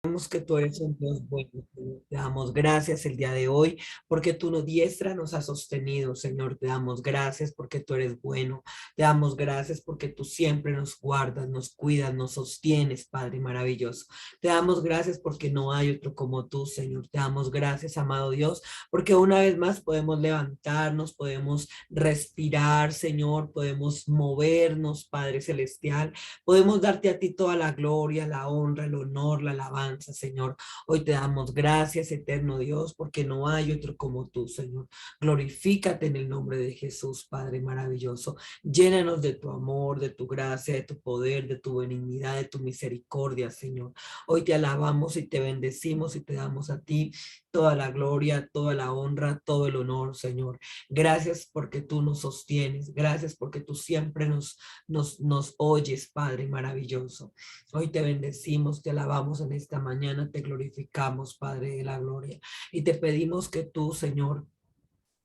Sabemos que tú eres un Dios bueno, Señor. Te damos gracias el día de hoy porque tu diestra nos ha sostenido, Señor. Te damos gracias porque tú eres bueno. Te damos gracias porque tú siempre nos guardas, nos cuidas, nos sostienes, Padre maravilloso. Te damos gracias porque no hay otro como tú, Señor. Te damos gracias, amado Dios, porque una vez más podemos levantarnos, podemos respirar, Señor, podemos movernos, Padre celestial. Podemos darte a ti toda la gloria, la honra, el honor, la alabanza, Señor. Hoy te damos gracias, eterno Dios, porque no hay otro como tú, Señor. Glorifícate en el nombre de Jesús, Padre maravilloso. Llénanos de tu amor, de tu gracia, de tu poder, de tu benignidad, de tu misericordia, Señor. Hoy te alabamos y te bendecimos y te damos a ti toda la gloria, toda la honra, todo el honor, Señor. Gracias porque tú nos sostienes. Gracias porque tú siempre nos oyes, Padre maravilloso. Hoy te bendecimos, te alabamos en esta mañana, te glorificamos, Padre de la gloria. Y te pedimos que tú, Señor,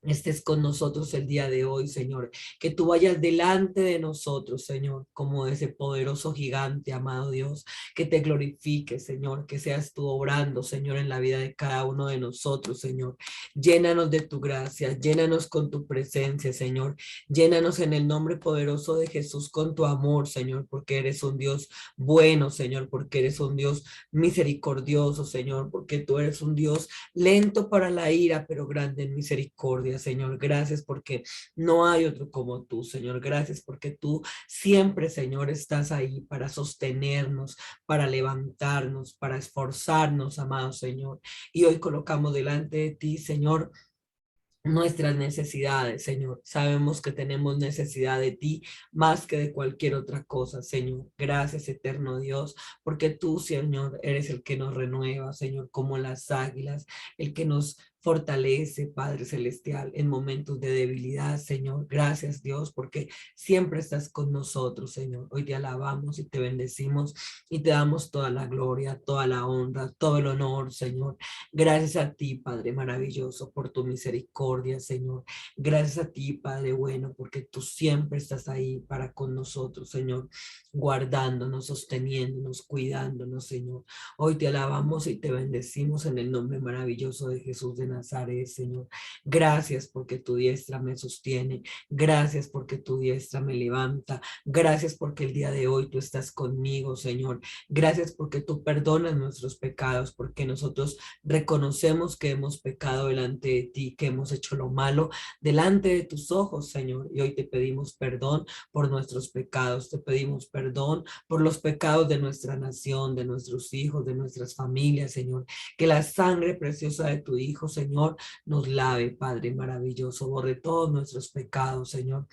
estés con nosotros el día de hoy, Señor, que tú vayas delante de nosotros, Señor, como ese poderoso gigante, amado Dios, que te glorifique, Señor, que seas tú obrando, Señor, en la vida de cada uno de nosotros, Señor. Llénanos de tu gracia, llénanos con tu presencia, Señor. Llénanos en el nombre poderoso de Jesús con tu amor, Señor, porque eres un Dios bueno, Señor, porque eres un Dios misericordioso, Señor, porque tú eres un Dios lento para la ira, pero grande en misericordia, Señor. Gracias porque no hay otro como tú, Señor. Gracias porque tú siempre, Señor, estás ahí para sostenernos, para levantarnos, para esforzarnos, amado Señor. Y hoy colocamos delante de ti, Señor, nuestras necesidades, Señor. Sabemos que tenemos necesidad de ti más que de cualquier otra cosa, Señor. Gracias, eterno Dios, porque tú, Señor, eres el que nos renueva, Señor, como las águilas, el que nos fortalece, Padre Celestial, en momentos de debilidad, Señor. Gracias, Dios, porque siempre estás con nosotros, Señor. Hoy te alabamos y te bendecimos y te damos toda la gloria, toda la honra, todo el honor, Señor. Gracias a ti, Padre maravilloso, por tu misericordia, Señor. Gracias a ti, Padre bueno, porque tú siempre estás ahí para con nosotros, Señor, guardándonos, sosteniéndonos, cuidándonos, Señor. Hoy te alabamos y te bendecimos en el nombre maravilloso de Jesús de Nazaret, Señor. Gracias porque tu diestra me sostiene. Gracias porque tu diestra me levanta. Gracias porque el día de hoy tú estás conmigo, Señor. Gracias porque tú perdonas nuestros pecados, porque nosotros reconocemos que hemos pecado delante de ti, que hemos hecho lo malo delante de tus ojos, Señor. Y hoy te pedimos perdón por nuestros pecados. Te pedimos perdón por los pecados de nuestra nación, de nuestros hijos, de nuestras familias, Señor. Que la sangre preciosa de tu Hijo, Señor, nos lave, Padre maravilloso. Borre todos nuestros pecados, Señor.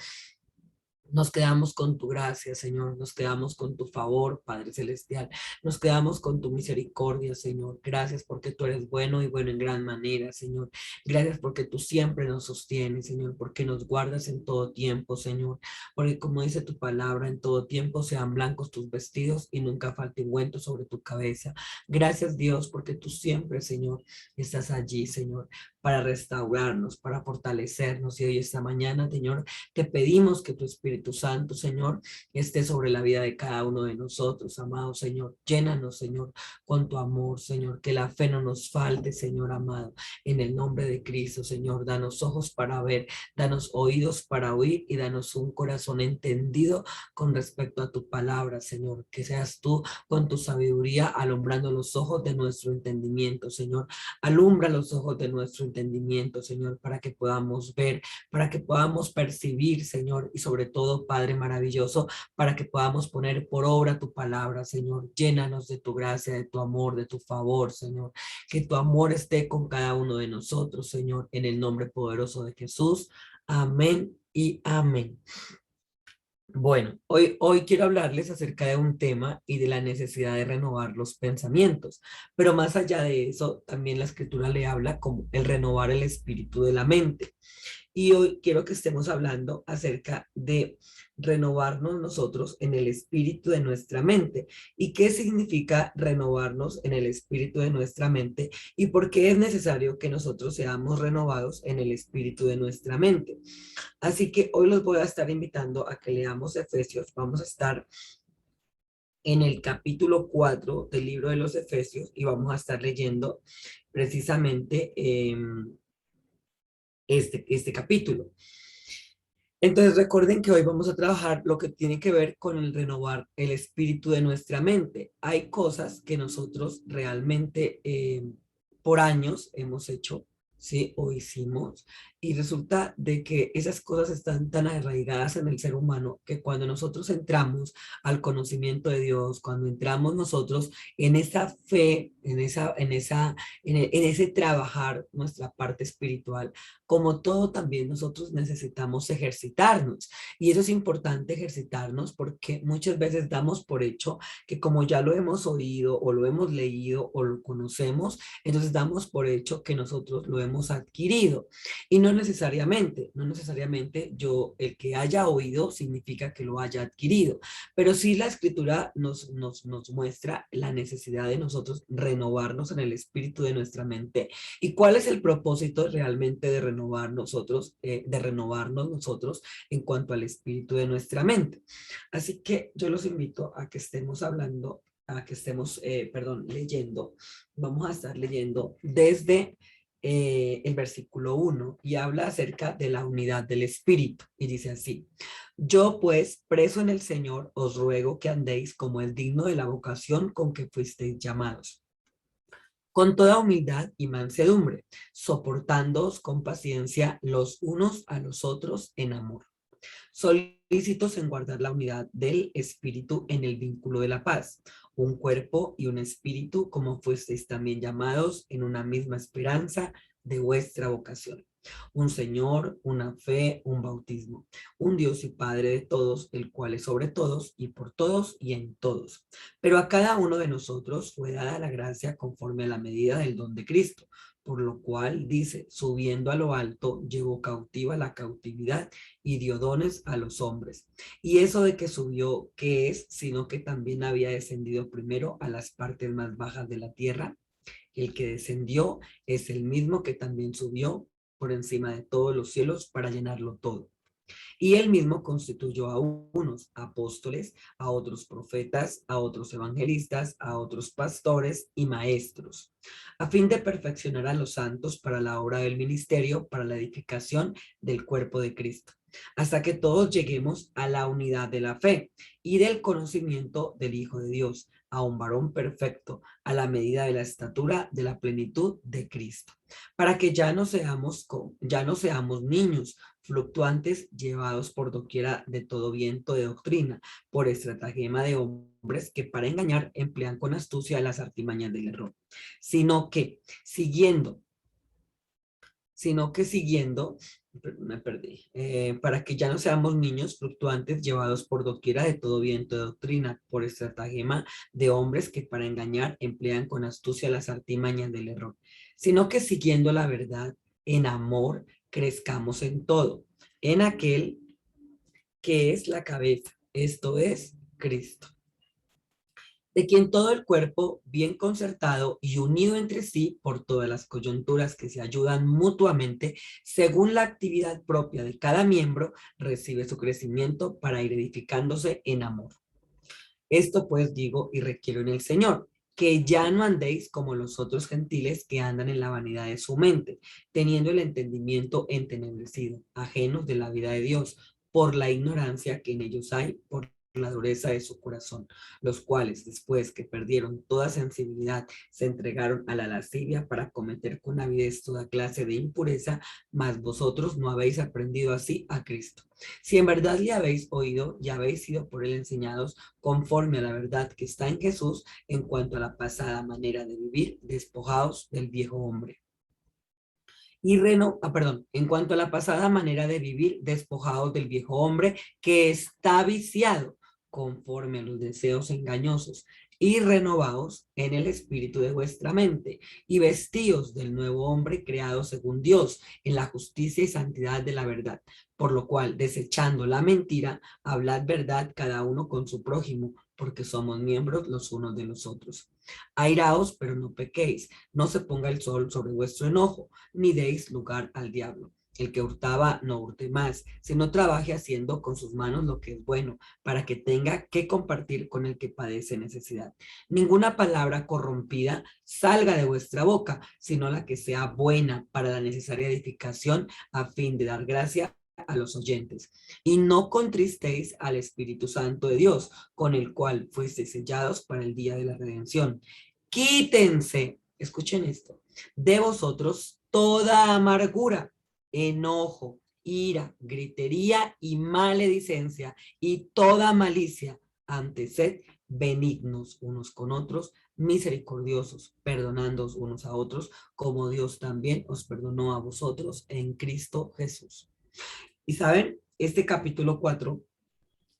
Nos quedamos con tu gracia, Señor. Nos quedamos con tu favor, Padre Celestial. Nos quedamos con tu misericordia, Señor. Gracias porque tú eres bueno y bueno en gran manera, Señor. Gracias porque tú siempre nos sostienes, Señor, porque nos guardas en todo tiempo, Señor. Porque como dice tu palabra, en todo tiempo sean blancos tus vestidos y nunca falte ungüento sobre tu cabeza. Gracias, Dios, porque tú siempre, Señor, estás allí, Señor, para restaurarnos, para fortalecernos. Y hoy esta mañana, Señor, te pedimos que tu Espíritu Santo, Señor, esté sobre la vida de cada uno de nosotros, amado Señor. Llénanos, Señor, con tu amor, Señor. Que la fe no nos falte, Señor amado. En el nombre de Cristo, Señor, danos ojos para ver, danos oídos para oír y danos un corazón entendido con respecto a tu palabra, Señor. Que seas tú con tu sabiduría alumbrando los ojos de nuestro entendimiento, Señor. Alumbra los ojos de nuestro entendimiento, Señor, para que podamos ver, para que podamos percibir, Señor, y sobre todo, Padre maravilloso, para que podamos poner por obra tu palabra, Señor. Llénanos de tu gracia, de tu amor, de tu favor, Señor. Que tu amor esté con cada uno de nosotros, Señor, en el nombre poderoso de Jesús. Amén y amén. Bueno, hoy quiero hablarles acerca de un tema y de la necesidad de renovar los pensamientos, pero más allá de eso, también la escritura le habla como el renovar el espíritu de la mente. Y hoy quiero que estemos hablando acerca de renovarnos nosotros en el espíritu de nuestra mente. ¿Y qué significa renovarnos en el espíritu de nuestra mente? ¿Y por qué es necesario que nosotros seamos renovados en el espíritu de nuestra mente? Así que hoy los voy a estar invitando a que leamos Efesios. Vamos a estar en el capítulo 4 del libro de los Efesios y vamos a estar leyendo precisamente este capítulo. Entonces recuerden que hoy vamos a trabajar lo que tiene que ver con el renovar el espíritu de nuestra mente. Hay cosas que nosotros realmente por años hemos hecho, ¿sí? O hicimos, y resulta de que esas cosas están tan arraigadas en el ser humano que cuando nosotros entramos al conocimiento de Dios, cuando entramos nosotros en esa fe, en ese trabajar nuestra parte espiritual, como todo, también nosotros necesitamos ejercitarnos. Y eso es importante ejercitarnos porque muchas veces damos por hecho que como ya lo hemos oído o lo hemos leído o lo conocemos, entonces damos por hecho que nosotros lo hemos adquirido. Y no necesariamente yo, el que haya oído significa que lo haya adquirido, pero sí la escritura nos muestra la necesidad de nosotros renovarnos en el espíritu de nuestra mente. ¿Y cuál es el propósito realmente de renovarnos nosotros en cuanto al espíritu de nuestra mente? Así que yo los invito a que estemos hablando, a que estemos, leyendo. Vamos a estar leyendo desde el versículo 1 y habla acerca de la unidad del espíritu y dice así: yo pues, preso en el Señor, os ruego que andéis como es digno de la vocación con que fuisteis llamados, con toda humildad y mansedumbre, soportándoos con paciencia los unos a los otros en amor, solícitos en guardar la unidad del espíritu en el vínculo de la paz, un cuerpo y un espíritu, como fuisteis también llamados en una misma esperanza de vuestra vocación. Un Señor, una fe, un bautismo, un Dios y Padre de todos, el cual es sobre todos y por todos y en todos. Pero a cada uno de nosotros fue dada la gracia conforme a la medida del don de Cristo, por lo cual dice, subiendo a lo alto, llevó cautiva la cautividad y dio dones a los hombres. Y eso de que subió, ¿qué es? Sino que también había descendido primero a las partes más bajas de la tierra. El que descendió es el mismo que también subió por encima de todos los cielos para llenarlo todo. Y él mismo constituyó a unos apóstoles, a otros profetas, a otros evangelistas, a otros pastores y maestros, a fin de perfeccionar a los santos para la obra del ministerio, para la edificación del cuerpo de Cristo, hasta que todos lleguemos a la unidad de la fe y del conocimiento del Hijo de Dios, a un varón perfecto, a la medida de la estatura de la plenitud de Cristo, para que ya no seamos niños fluctuantes, llevados por doquiera de todo viento de doctrina, por estratagema de hombres que para engañar emplean con astucia las artimañas del error, sino que siguiendo, me perdí, para que ya no seamos niños fluctuantes llevados por doquiera de todo viento de doctrina, por estratagema de hombres que para engañar emplean con astucia las artimañas del error, sino que siguiendo la verdad en amor crezcamos en todo, en aquel que es la cabeza, esto es Cristo, de quien todo el cuerpo, bien concertado y unido entre sí por todas las coyunturas que se ayudan mutuamente, según la actividad propia de cada miembro, recibe su crecimiento para ir edificándose en amor. Esto pues digo y requiero en el Señor, que ya no andéis como los otros gentiles que andan en la vanidad de su mente, teniendo el entendimiento entenebrecido, ajenos de la vida de Dios, por la ignorancia que en ellos hay, por la dureza de su corazón, los cuales, después que perdieron toda sensibilidad, se entregaron a la lascivia para cometer con avidez toda clase de impureza, mas vosotros no habéis aprendido así a Cristo. Si en verdad le habéis oído y habéis sido por él enseñados conforme a la verdad que está en Jesús, en cuanto a la pasada manera de vivir, despojados del viejo hombre. En cuanto a la pasada manera de vivir, despojados del viejo hombre que está viciado conforme a los deseos engañosos, y renovados en el espíritu de vuestra mente, y vestidos del nuevo hombre creado según Dios, en la justicia y santidad de la verdad. Por lo cual, desechando la mentira, hablad verdad cada uno con su prójimo, porque somos miembros los unos de los otros. Airaos, pero no pequéis, no se ponga el sol sobre vuestro enojo, ni deis lugar al diablo. El que hurtaba, no hurte más, sino trabaje haciendo con sus manos lo que es bueno, para que tenga que compartir con el que padece necesidad. Ninguna palabra corrompida salga de vuestra boca, sino la que sea buena para la necesaria edificación, a fin de dar gracia a los oyentes. Y no contristéis al Espíritu Santo de Dios, con el cual fuisteis sellados para el día de la redención. Quítense, escuchen esto, de vosotros toda amargura, enojo, ira, gritería y maledicencia y toda malicia. Antes sed benignos unos con otros, misericordiosos, perdonándoos unos a otros, como Dios también os perdonó a vosotros en Cristo Jesús. Y saben, este capítulo 4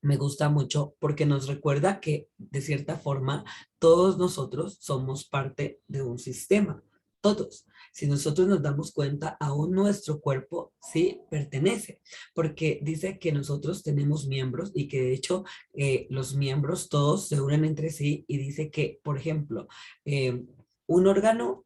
me gusta mucho porque nos recuerda que de cierta forma todos nosotros somos parte de un sistema, todos. Si nosotros nos damos cuenta, aún nuestro cuerpo sí pertenece, porque dice que nosotros tenemos miembros y que de hecho los miembros todos se unen entre sí y dice que, por ejemplo, un órgano,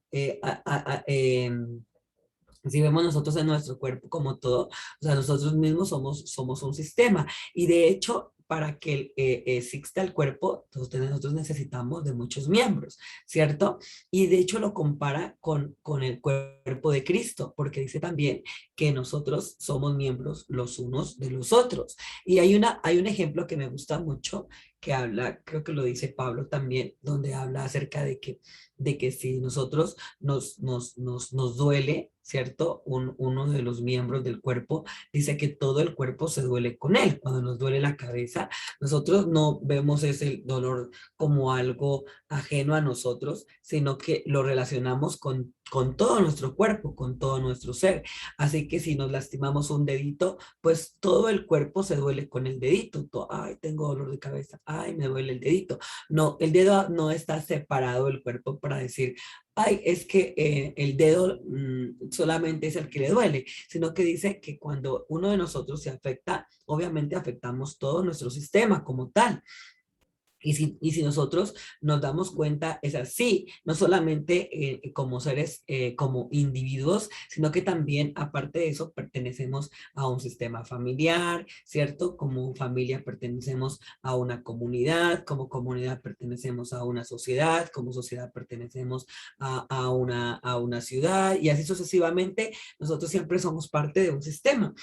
si vemos nosotros en nuestro cuerpo como todo, o sea, nosotros mismos somos un sistema. Y de hecho, para que exista el cuerpo, nosotros necesitamos de muchos miembros, ¿cierto? Y de hecho lo compara con el cuerpo de Cristo, porque dice también que nosotros somos miembros los unos de los otros. Y hay un ejemplo que me gusta mucho, que habla, creo que lo dice Pablo también, donde habla acerca de que si nosotros nos duele, ¿cierto? Uno de los miembros del cuerpo dice que todo el cuerpo se duele con él. Cuando nos duele la cabeza, nosotros no vemos ese dolor como algo ajeno a nosotros, sino que lo relacionamos con todo nuestro cuerpo, con todo nuestro ser. Así que si nos lastimamos un dedito, pues todo el cuerpo se duele con el dedito. Ay, tengo dolor de cabeza, ay, me duele el dedito. No, el dedo no está separado del cuerpo para decir, ay, es que el dedo solamente es el que le duele, sino que dice que cuando uno de nosotros se afecta, obviamente afectamos todo nuestro sistema como tal. Y si nosotros nos damos cuenta, es así, no solamente como seres, como individuos, sino que también, aparte de eso, pertenecemos a un sistema familiar, ¿cierto? Como familia pertenecemos a una comunidad, como comunidad pertenecemos a una sociedad, como sociedad pertenecemos a una ciudad, y así sucesivamente, nosotros siempre somos parte de un sistema.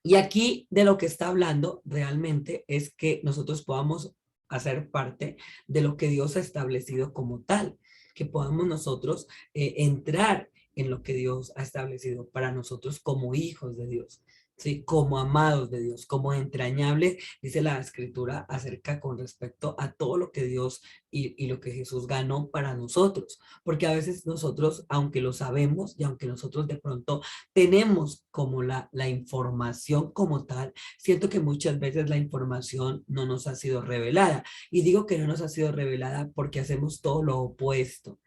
Y aquí de lo que está hablando realmente es que nosotros podamos hacer parte de lo que Dios ha establecido como tal, que podamos nosotros entrar en lo que Dios ha establecido para nosotros como hijos de Dios, ¿sí? Como amados de Dios, como entrañables, dice la escritura acerca con respecto a todo lo que Dios y lo que Jesús ganó para nosotros, porque a veces nosotros, aunque lo sabemos y aunque nosotros de pronto tenemos como la información como tal, siento que muchas veces la información no nos ha sido revelada. Y digo que no nos ha sido revelada porque hacemos todo lo opuesto,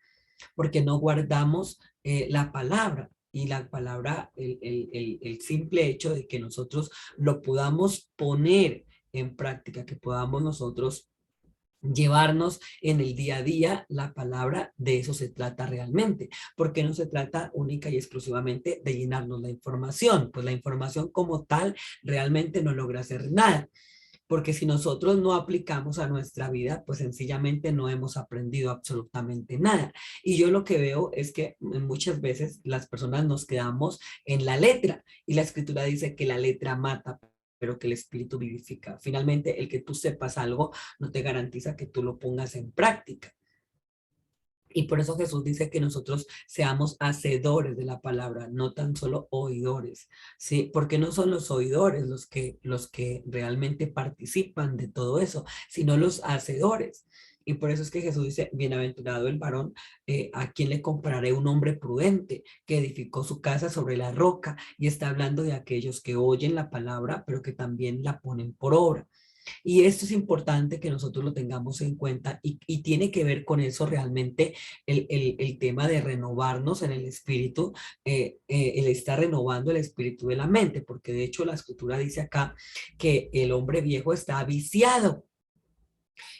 porque no guardamos la palabra. Y la palabra, el simple hecho de que nosotros lo podamos poner en práctica, que podamos nosotros llevarnos en el día a día la palabra, de eso se trata realmente, porque no se trata única y exclusivamente de llenarnos la información, pues la información como tal realmente no logra hacer nada, porque si nosotros no aplicamos a nuestra vida, pues sencillamente no hemos aprendido absolutamente nada. Y yo lo que veo es que muchas veces las personas nos quedamos en la letra y la escritura dice que la letra mata, pero que el espíritu vivifica. Finalmente, el que tú sepas algo no te garantiza que tú lo pongas en práctica. Y por eso Jesús dice que nosotros seamos hacedores de la palabra, no tan solo oidores, ¿sí? Porque no son los oidores los que realmente participan de todo eso, sino los hacedores. Y por eso es que Jesús dice, bienaventurado el varón, a quien le compararé un hombre prudente que edificó su casa sobre la roca. Y está hablando de aquellos que oyen la palabra, pero que también la ponen por obra. Y esto es importante que nosotros lo tengamos en cuenta y tiene que ver con eso realmente el tema de renovarnos en el espíritu, el estar renovando el espíritu de la mente, porque de hecho la escritura dice acá que el hombre viejo está viciado.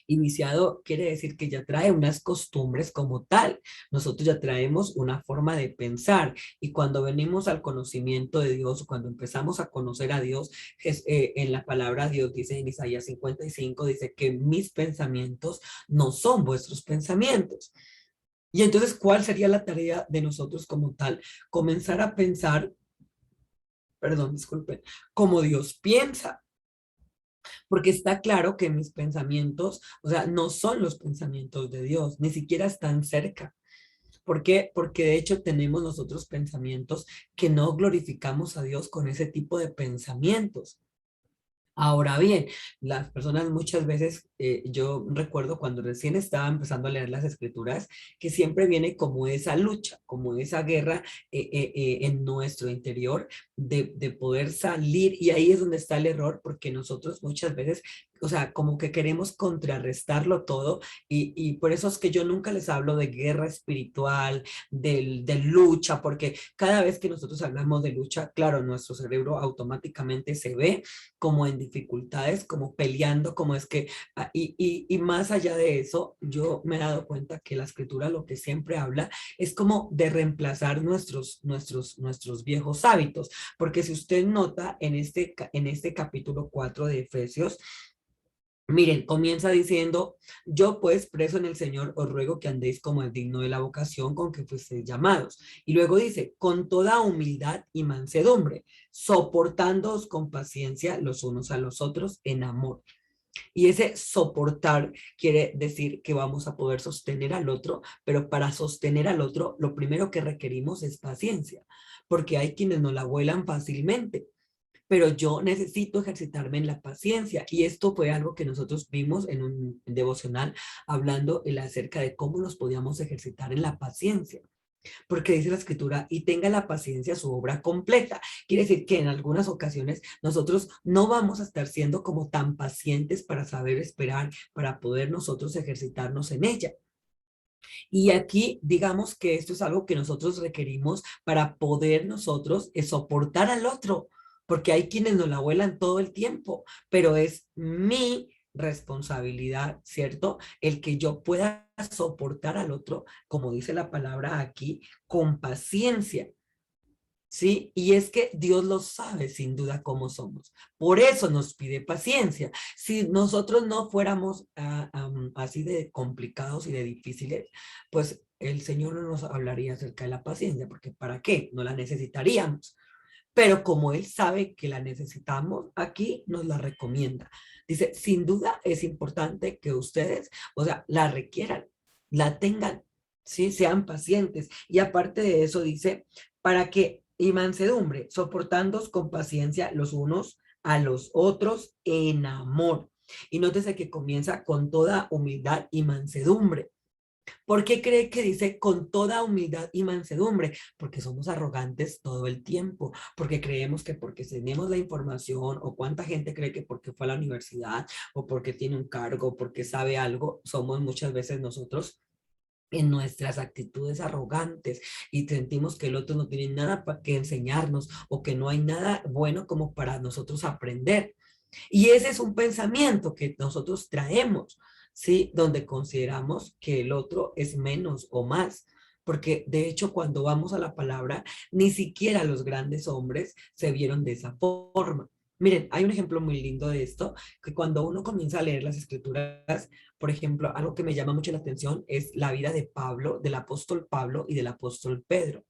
Y viciado quiere decir que ya trae unas costumbres como tal. Nosotros ya traemos una forma de pensar y cuando venimos al conocimiento de Dios, cuando empezamos a conocer a Dios, en la palabra Dios dice en Isaías 55, dice que mis pensamientos no son vuestros pensamientos. Y entonces, ¿cuál sería la tarea de nosotros como tal? Comenzar a pensar, perdón, disculpen, como Dios piensa, porque está claro que mis pensamientos, o sea, no son los pensamientos de Dios, ni siquiera están cerca. ¿Por qué? Porque de hecho tenemos nosotros pensamientos que no glorificamos a Dios con ese tipo de pensamientos. Ahora bien, las personas muchas veces, yo recuerdo cuando recién estaba empezando a leer las escrituras, que siempre viene como esa lucha, como esa guerra en nuestro interior de poder salir, y ahí es donde está el error, porque nosotros muchas veces, o sea, como que queremos contrarrestarlo todo, y por eso es que yo nunca les hablo de guerra espiritual, de lucha, porque cada vez que nosotros hablamos de lucha, claro, nuestro cerebro automáticamente se ve como en dificultades, como peleando, como es que, y más allá de eso, yo me he dado cuenta que la escritura lo que siempre habla es como de reemplazar nuestros viejos hábitos, porque si usted nota en este capítulo 4 de Efesios, miren, comienza diciendo, yo pues preso en el Señor os ruego que andéis como es digno de la vocación con que fuisteis llamados. Y luego dice, con toda humildad y mansedumbre, soportándoos con paciencia los unos a los otros en amor. Y ese soportar quiere decir que vamos a poder sostener al otro, pero para sostener al otro, lo primero que requerimos es paciencia, porque hay quienes no la vuelan fácilmente, pero yo necesito ejercitarme en la paciencia. Y esto fue algo que nosotros vimos en un devocional hablando acerca de cómo nos podíamos ejercitar en la paciencia. Porque dice la escritura, y tenga la paciencia su obra completa. Quiere decir que en algunas ocasiones nosotros no vamos a estar siendo como tan pacientes para saber esperar, para poder nosotros ejercitarnos en ella. Y aquí digamos que esto es algo que nosotros requerimos para poder nosotros soportar al otro, porque hay quienes nos la vuelan todo el tiempo, pero es mi responsabilidad, ¿cierto? El que yo pueda soportar al otro, como dice la palabra aquí, con paciencia. ¿Sí? Y es que Dios lo sabe sin duda cómo somos. Por eso nos pide paciencia. Si nosotros no fuéramos así de complicados y de difíciles, pues el Señor no nos hablaría acerca de la paciencia, porque ¿para qué? No la necesitaríamos. Pero como Él sabe que la necesitamos, aquí nos la recomienda. Dice, sin duda es importante que ustedes, o sea, la requieran, la tengan, ¿sí? Sean pacientes. Y aparte de eso dice, para que, y mansedumbre, soportándoos con paciencia los unos a los otros en amor. Y nótese que comienza con toda humildad y mansedumbre. ¿Por qué cree que dice con toda humildad y mansedumbre? Porque somos arrogantes todo el tiempo, porque creemos que porque tenemos la información, o cuánta gente cree que porque fue a la universidad, o porque tiene un cargo, porque sabe algo, somos muchas veces nosotros en nuestras actitudes arrogantes y sentimos que el otro no tiene nada que enseñarnos o que no hay nada bueno como para nosotros aprender. Y ese es un pensamiento que nosotros traemos, ¿sí? Donde consideramos que el otro es menos o más. Porque de hecho cuando vamos a la palabra, ni siquiera los grandes hombres se vieron de esa forma. Miren, hay un ejemplo muy lindo de esto, que cuando uno comienza a leer las escrituras, por ejemplo, algo que me llama mucho la atención es la vida de Pablo, del apóstol Pablo y del apóstol Pedro.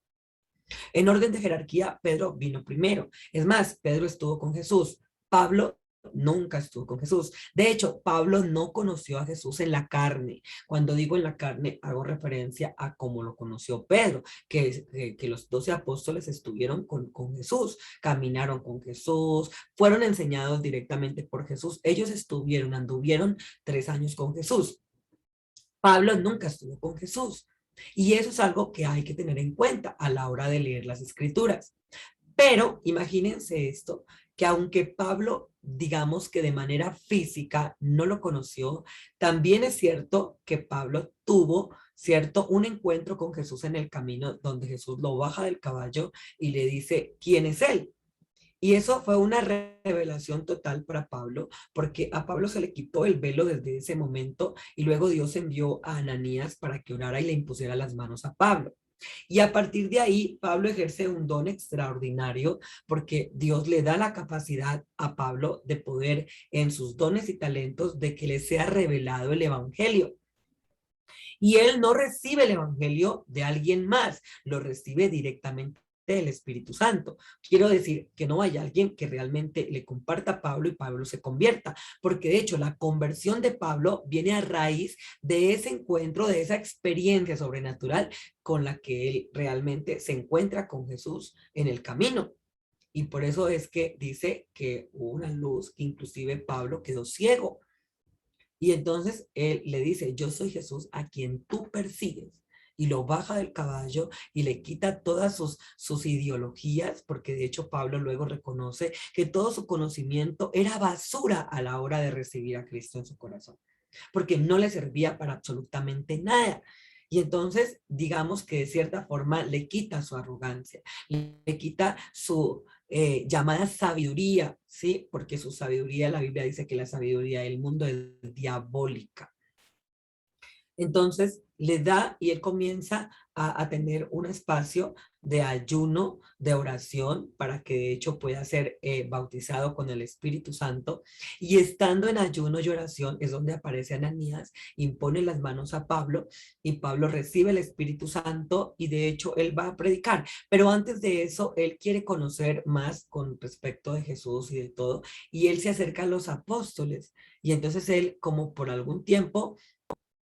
En orden de jerarquía, Pedro vino primero. Es más, Pedro estuvo con Jesús. Pablo nunca estuvo con Jesús. De hecho, Pablo no conoció a Jesús en la carne. Cuando digo en la carne, hago referencia a cómo lo conoció Pedro, que los 12 apóstoles estuvieron con Jesús, caminaron con Jesús, fueron enseñados directamente por Jesús. Ellos estuvieron, anduvieron 3 años con Jesús. Pablo nunca estuvo con Jesús. Y eso es algo que hay que tener en cuenta a la hora de leer las escrituras. Pero imagínense esto, que aunque Pablo, digamos que de manera física no lo conoció, también es cierto que Pablo tuvo, cierto, un encuentro con Jesús en el camino donde Jesús lo baja del caballo y le dice, ¿quién es él? Y eso fue una revelación total para Pablo, porque a Pablo se le quitó el velo desde ese momento y luego Dios envió a Ananías para que orara y le impusiera las manos a Pablo. Y a partir de ahí, Pablo ejerce un don extraordinario porque Dios le da la capacidad a Pablo de poder en sus dones y talentos de que le sea revelado el evangelio. Y él no recibe el evangelio de alguien más, lo recibe directamente del Espíritu Santo. Quiero decir que no hay alguien que realmente le comparta a Pablo y Pablo se convierta, porque de hecho la conversión de Pablo viene a raíz de ese encuentro, de esa experiencia sobrenatural con la que él realmente se encuentra con Jesús en el camino. Y por eso es que dice que hubo una luz, inclusive Pablo quedó ciego. Y entonces él le dice, yo soy Jesús a quien tú persigues. Y lo baja del caballo y le quita todas sus ideologías, porque de hecho Pablo luego reconoce que todo su conocimiento era basura a la hora de recibir a Cristo en su corazón, porque no le servía para absolutamente nada. Y entonces, digamos que de cierta forma le quita su arrogancia, le quita su llamada sabiduría, ¿sí? Porque su sabiduría, la Biblia dice que la sabiduría del mundo es diabólica. Entonces le da y él comienza a tener un espacio de ayuno, de oración, para que de hecho pueda ser bautizado con el Espíritu Santo. Y estando en ayuno y oración es donde aparece Ananías, impone las manos a Pablo y Pablo recibe el Espíritu Santo y de hecho él va a predicar. Pero antes de eso, él quiere conocer más con respecto de Jesús y de todo, y él se acerca a los apóstoles. Y entonces él, como por algún tiempo,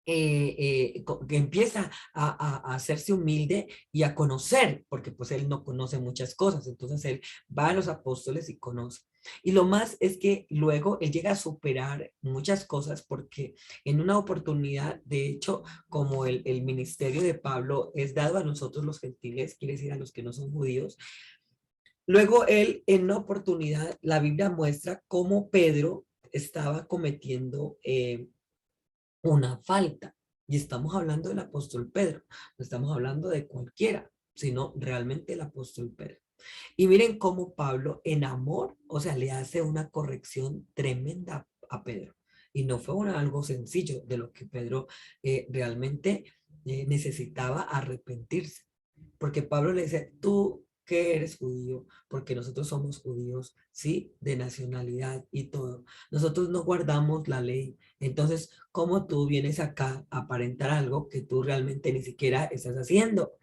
que empieza a hacerse humilde y a conocer, porque pues él no conoce muchas cosas, entonces él va a los apóstoles y conoce. Y lo más es que luego él llega a superar muchas cosas porque en una oportunidad, de hecho, como el ministerio de Pablo es dado a nosotros los gentiles, quiere decir a los que no son judíos, luego él en una oportunidad, la Biblia muestra cómo Pedro estaba cometiendo una falta. Y estamos hablando del apóstol Pedro, no estamos hablando de cualquiera, sino realmente el apóstol Pedro. Y miren cómo Pablo en amor, o sea, le hace una corrección tremenda a Pedro. Y no fue algo sencillo de lo que Pedro realmente necesitaba arrepentirse. Porque Pablo le dice, tú que eres judío, porque nosotros somos judíos, ¿sí? De nacionalidad y todo. Nosotros no guardamos la ley. Entonces, ¿cómo tú vienes acá a aparentar algo que tú realmente ni siquiera estás haciendo?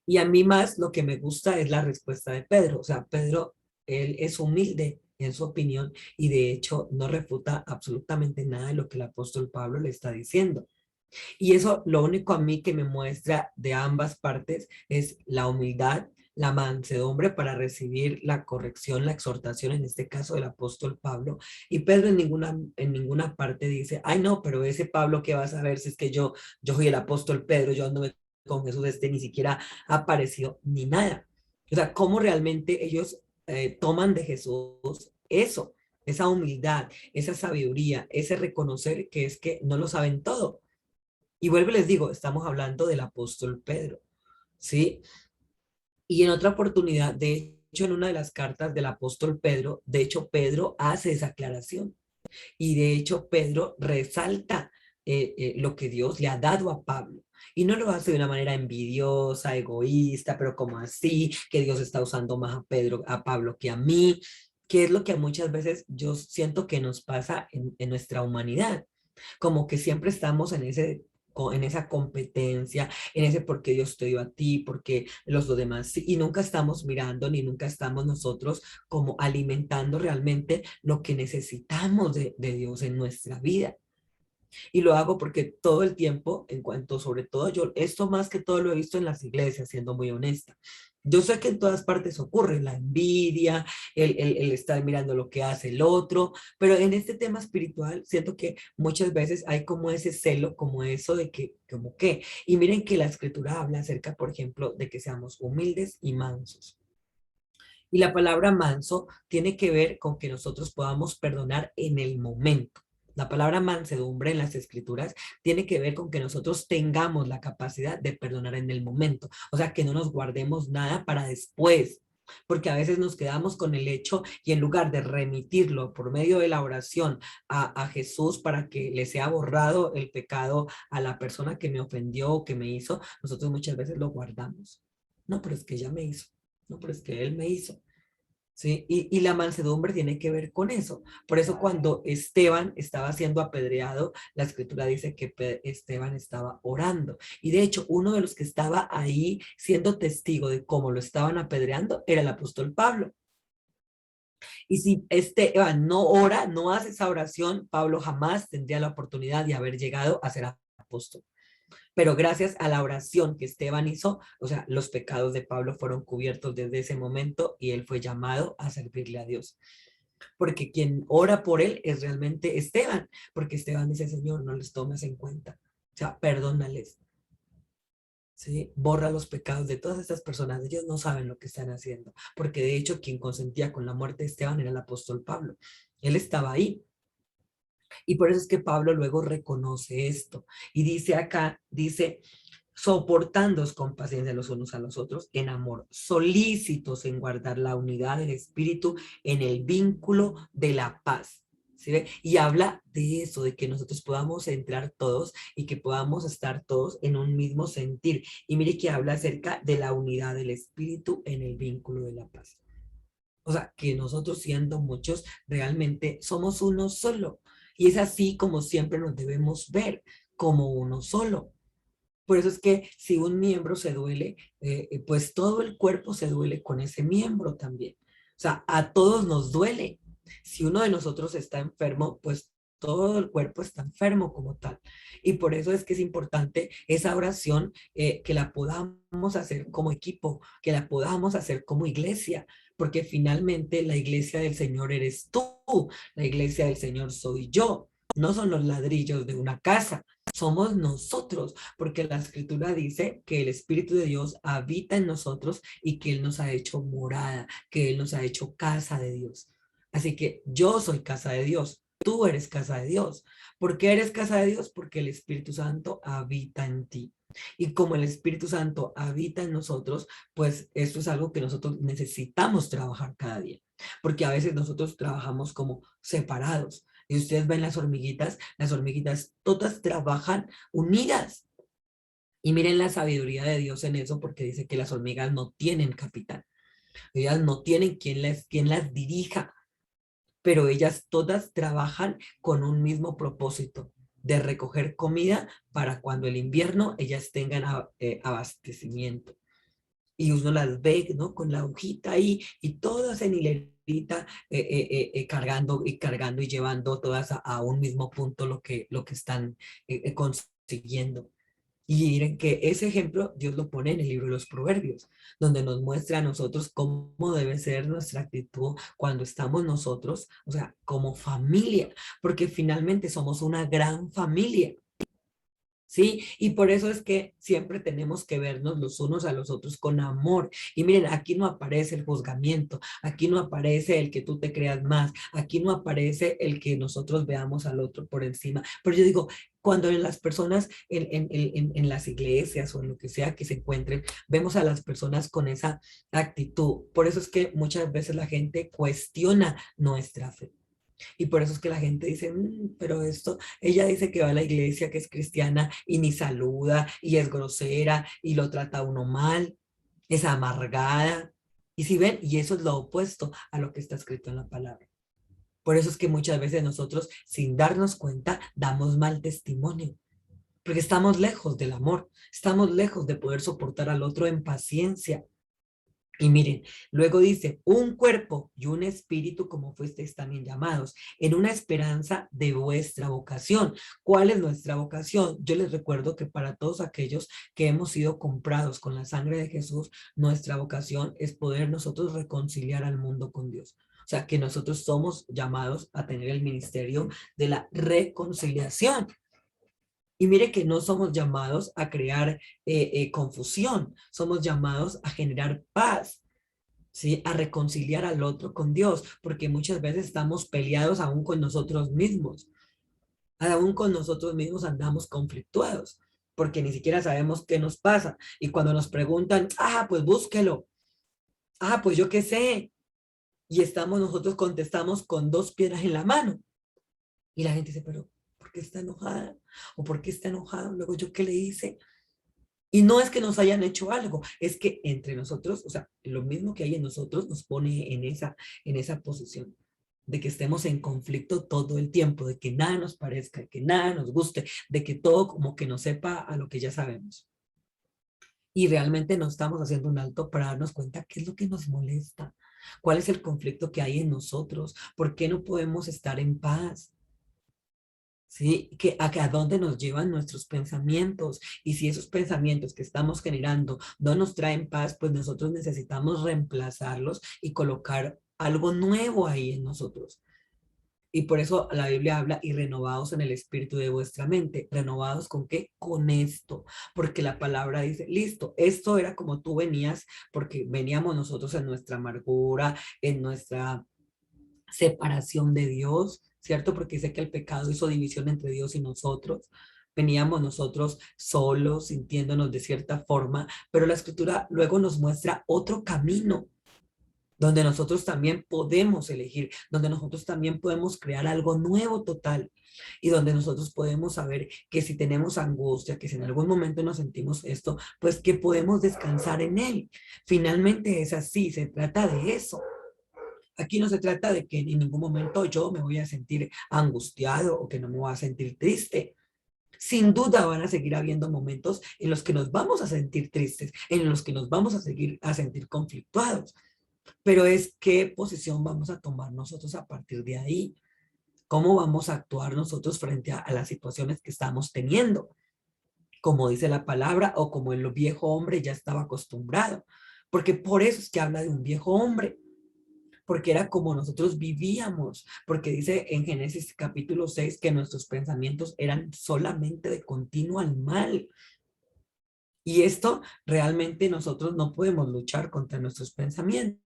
Y a mí más lo que me gusta es la respuesta de Pedro. O sea, Pedro, él es humilde en su opinión y de hecho no refuta absolutamente nada de lo que el apóstol Pablo le está diciendo. Y eso lo único a mí que me muestra de ambas partes es la humildad, la mansedumbre para recibir la corrección, la exhortación, en este caso del apóstol Pablo. Y Pedro en ninguna parte dice, ay no, pero ese Pablo, ¿qué vas a ver si es que yo soy el apóstol Pedro, yo ando con Jesús, ni siquiera ha aparecido ni nada? O sea, cómo realmente ellos toman de Jesús eso, esa humildad, esa sabiduría, ese reconocer que es que no lo saben todo. Y vuelvo y les digo, estamos hablando del apóstol Pedro, ¿sí? Y en otra oportunidad, de hecho, en una de las cartas del apóstol Pedro, de hecho, Pedro hace esa aclaración. Y de hecho, Pedro resalta lo que Dios le ha dado a Pablo. Y no lo hace de una manera envidiosa, egoísta, pero como así, que Dios está usando más a Pedro, a Pablo que a mí, que es lo que muchas veces yo siento que nos pasa en nuestra humanidad, como que siempre estamos en esa competencia, en ese por qué Dios te dio a ti, porque los demás sí, y nunca estamos mirando ni nunca estamos nosotros como alimentando realmente lo que necesitamos de Dios en nuestra vida. Y lo hago porque todo el tiempo, en cuanto sobre todo yo, esto más que todo lo he visto en las iglesias, siendo muy honesta. Yo sé que en todas partes ocurre la envidia, el estar mirando lo que hace el otro, pero en este tema espiritual siento que muchas veces hay como ese celo, como eso de que, como que, y miren que la escritura habla acerca, por ejemplo, de que seamos humildes y mansos. Y la palabra manso tiene que ver con que nosotros podamos perdonar en el momento. La palabra mansedumbre en las escrituras tiene que ver con que nosotros tengamos la capacidad de perdonar en el momento. O sea, que no nos guardemos nada para después. porque a veces nos quedamos con el hecho y en lugar de remitirlo por medio de la oración a Jesús para que le sea borrado el pecado a la persona que me ofendió o que me hizo, nosotros muchas veces lo guardamos. No, pero es que ella me hizo. No, pero es que él me hizo. ¿Sí? Y la mansedumbre tiene que ver con eso. Por eso cuando Esteban estaba siendo apedreado, la escritura dice que Esteban estaba orando. Y de hecho, uno de los que estaba ahí siendo testigo de cómo lo estaban apedreando era el apóstol Pablo. Y si Esteban no ora, no hace esa oración, Pablo jamás tendría la oportunidad de haber llegado a ser apóstol. Pero gracias a la oración que Esteban hizo, o sea, los pecados de Pablo fueron cubiertos desde ese momento y él fue llamado a servirle a Dios. Porque quien ora por él es realmente Esteban, porque Esteban dice, Señor, no les tomes en cuenta, o sea, perdónales, ¿sí? Borra los pecados de todas estas personas, ellos no saben lo que están haciendo, porque de hecho quien consentía con la muerte de Esteban era el apóstol Pablo, él estaba ahí. Y por eso es que Pablo luego reconoce esto y dice acá, dice, soportándoos con paciencia los unos a los otros en amor, solícitos en guardar la unidad del espíritu en el vínculo de la paz. ¿Sí ve? Y habla de eso, de que nosotros podamos entrar todos y que podamos estar todos en un mismo sentir. Y mire que habla acerca de la unidad del espíritu en el vínculo de la paz. O sea, que nosotros siendo muchos, realmente somos uno solo. Y es así como siempre nos debemos ver, como uno solo. Por eso es que si un miembro se duele, pues todo el cuerpo se duele con ese miembro también. O sea, a todos nos duele. Si uno de nosotros está enfermo, pues todo el cuerpo está enfermo como tal. Y por eso es que es importante esa oración que la podamos hacer como equipo, que la podamos hacer como iglesia, porque finalmente la iglesia del Señor eres tú, la iglesia del Señor soy yo, no son los ladrillos de una casa, somos nosotros, porque la escritura dice que el Espíritu de Dios habita en nosotros y que Él nos ha hecho morada, que Él nos ha hecho casa de Dios. Así que yo soy casa de Dios, tú eres casa de Dios. ¿Por qué eres casa de Dios? Porque el Espíritu Santo habita en ti. Y como el Espíritu Santo habita en nosotros, pues esto es algo que nosotros necesitamos trabajar cada día, porque a veces nosotros trabajamos como separados. Y ustedes ven las hormiguitas todas trabajan unidas. Y miren la sabiduría de Dios en eso, porque dice que las hormigas no tienen capitán. Ellas no tienen quien las dirija, pero ellas todas trabajan con un mismo propósito, de recoger comida para cuando el invierno ellas tengan abastecimiento. Y uno las ve, ¿no? Con la hojita ahí y todas en hilerita cargando y cargando y llevando todas a un mismo punto lo que están consiguiendo. Y miren que ese ejemplo Dios lo pone en el libro de los Proverbios, donde nos muestra a nosotros cómo debe ser nuestra actitud cuando estamos nosotros, o sea, como familia, porque finalmente somos una gran familia. ¿Sí? Y por eso es que siempre tenemos que vernos los unos a los otros con amor. Y miren, aquí no aparece el juzgamiento, aquí no aparece el que tú te creas más, aquí no aparece el que nosotros veamos al otro por encima. Pero yo digo, cuando en las personas, en las iglesias o en lo que sea que se encuentren, vemos a las personas con esa actitud. Por eso es que muchas veces la gente cuestiona nuestra fe. Y por eso es que la gente dice, pero esto, ella dice que va a la iglesia, que es cristiana y ni saluda y es grosera y lo trata a uno mal, es amargada. Y si ven, y eso es lo opuesto a lo que está escrito en la palabra. Por eso es que muchas veces nosotros, sin darnos cuenta, damos mal testimonio, porque estamos lejos del amor, estamos lejos de poder soportar al otro en paciencia. Y miren, luego dice, un cuerpo y un espíritu como fuisteis también llamados, en una esperanza de vuestra vocación. ¿Cuál es nuestra vocación? Yo les recuerdo que para todos aquellos que hemos sido comprados con la sangre de Jesús, nuestra vocación es poder nosotros reconciliar al mundo con Dios. O sea, que nosotros somos llamados a tener el ministerio de la reconciliación. Y mire que no somos llamados a crear confusión, somos llamados a generar paz, ¿sí? A reconciliar al otro con Dios, porque muchas veces estamos peleados aún con nosotros mismos, aún con nosotros mismos andamos conflictuados, porque ni siquiera sabemos qué nos pasa. Y cuando nos preguntan, pues búsquelo. Pues yo qué sé. Y nosotros contestamos con dos piedras en la mano. Y la gente dice, pero ¿por qué está enojada? ¿O por qué está enojado? Luego, ¿yo qué le hice? Y no es que nos hayan hecho algo, es que entre nosotros, o sea, lo mismo que hay en nosotros nos pone en esa posición de que estemos en conflicto todo el tiempo, de que nada nos parezca, que nada nos guste, de que todo como que nos sepa a lo que ya sabemos. Y realmente no estamos haciendo un alto para darnos cuenta qué es lo que nos molesta, cuál es el conflicto que hay en nosotros, por qué no podemos estar en paz. ¿Sí? A dónde nos llevan nuestros pensamientos. Y si esos pensamientos que estamos generando no nos traen paz, pues nosotros necesitamos reemplazarlos y colocar algo nuevo ahí en nosotros. Y por eso la Biblia habla y renovados en el espíritu de vuestra mente. ¿Renovados con qué? Con esto. Porque la palabra dice, listo, esto era como tú venías, porque veníamos nosotros en nuestra amargura, en nuestra separación de Dios, ¿cierto? Porque dice que el pecado hizo división entre Dios y nosotros. Veníamos nosotros solos, sintiéndonos de cierta forma, pero la escritura luego nos muestra otro camino donde nosotros también podemos elegir, donde nosotros también podemos crear algo nuevo total y donde nosotros podemos saber que si tenemos angustia, que si en algún momento nos sentimos esto, pues que podemos descansar en él. Finalmente es así, se trata de eso. Aquí no se trata de que en ningún momento yo me voy a sentir angustiado o que no me voy a sentir triste. Sin duda van a seguir habiendo momentos en los que nos vamos a sentir tristes, en los que nos vamos a seguir a sentir conflictuados. Pero es qué posición vamos a tomar nosotros a partir de ahí. ¿Cómo vamos a actuar nosotros frente a las situaciones que estamos teniendo? Como dice la palabra o como el viejo hombre ya estaba acostumbrado. Porque por eso es que habla de un viejo hombre, porque era como nosotros vivíamos, porque dice en Génesis capítulo 6 que nuestros pensamientos eran solamente de continuo al mal. Y esto realmente nosotros no podemos luchar contra nuestros pensamientos,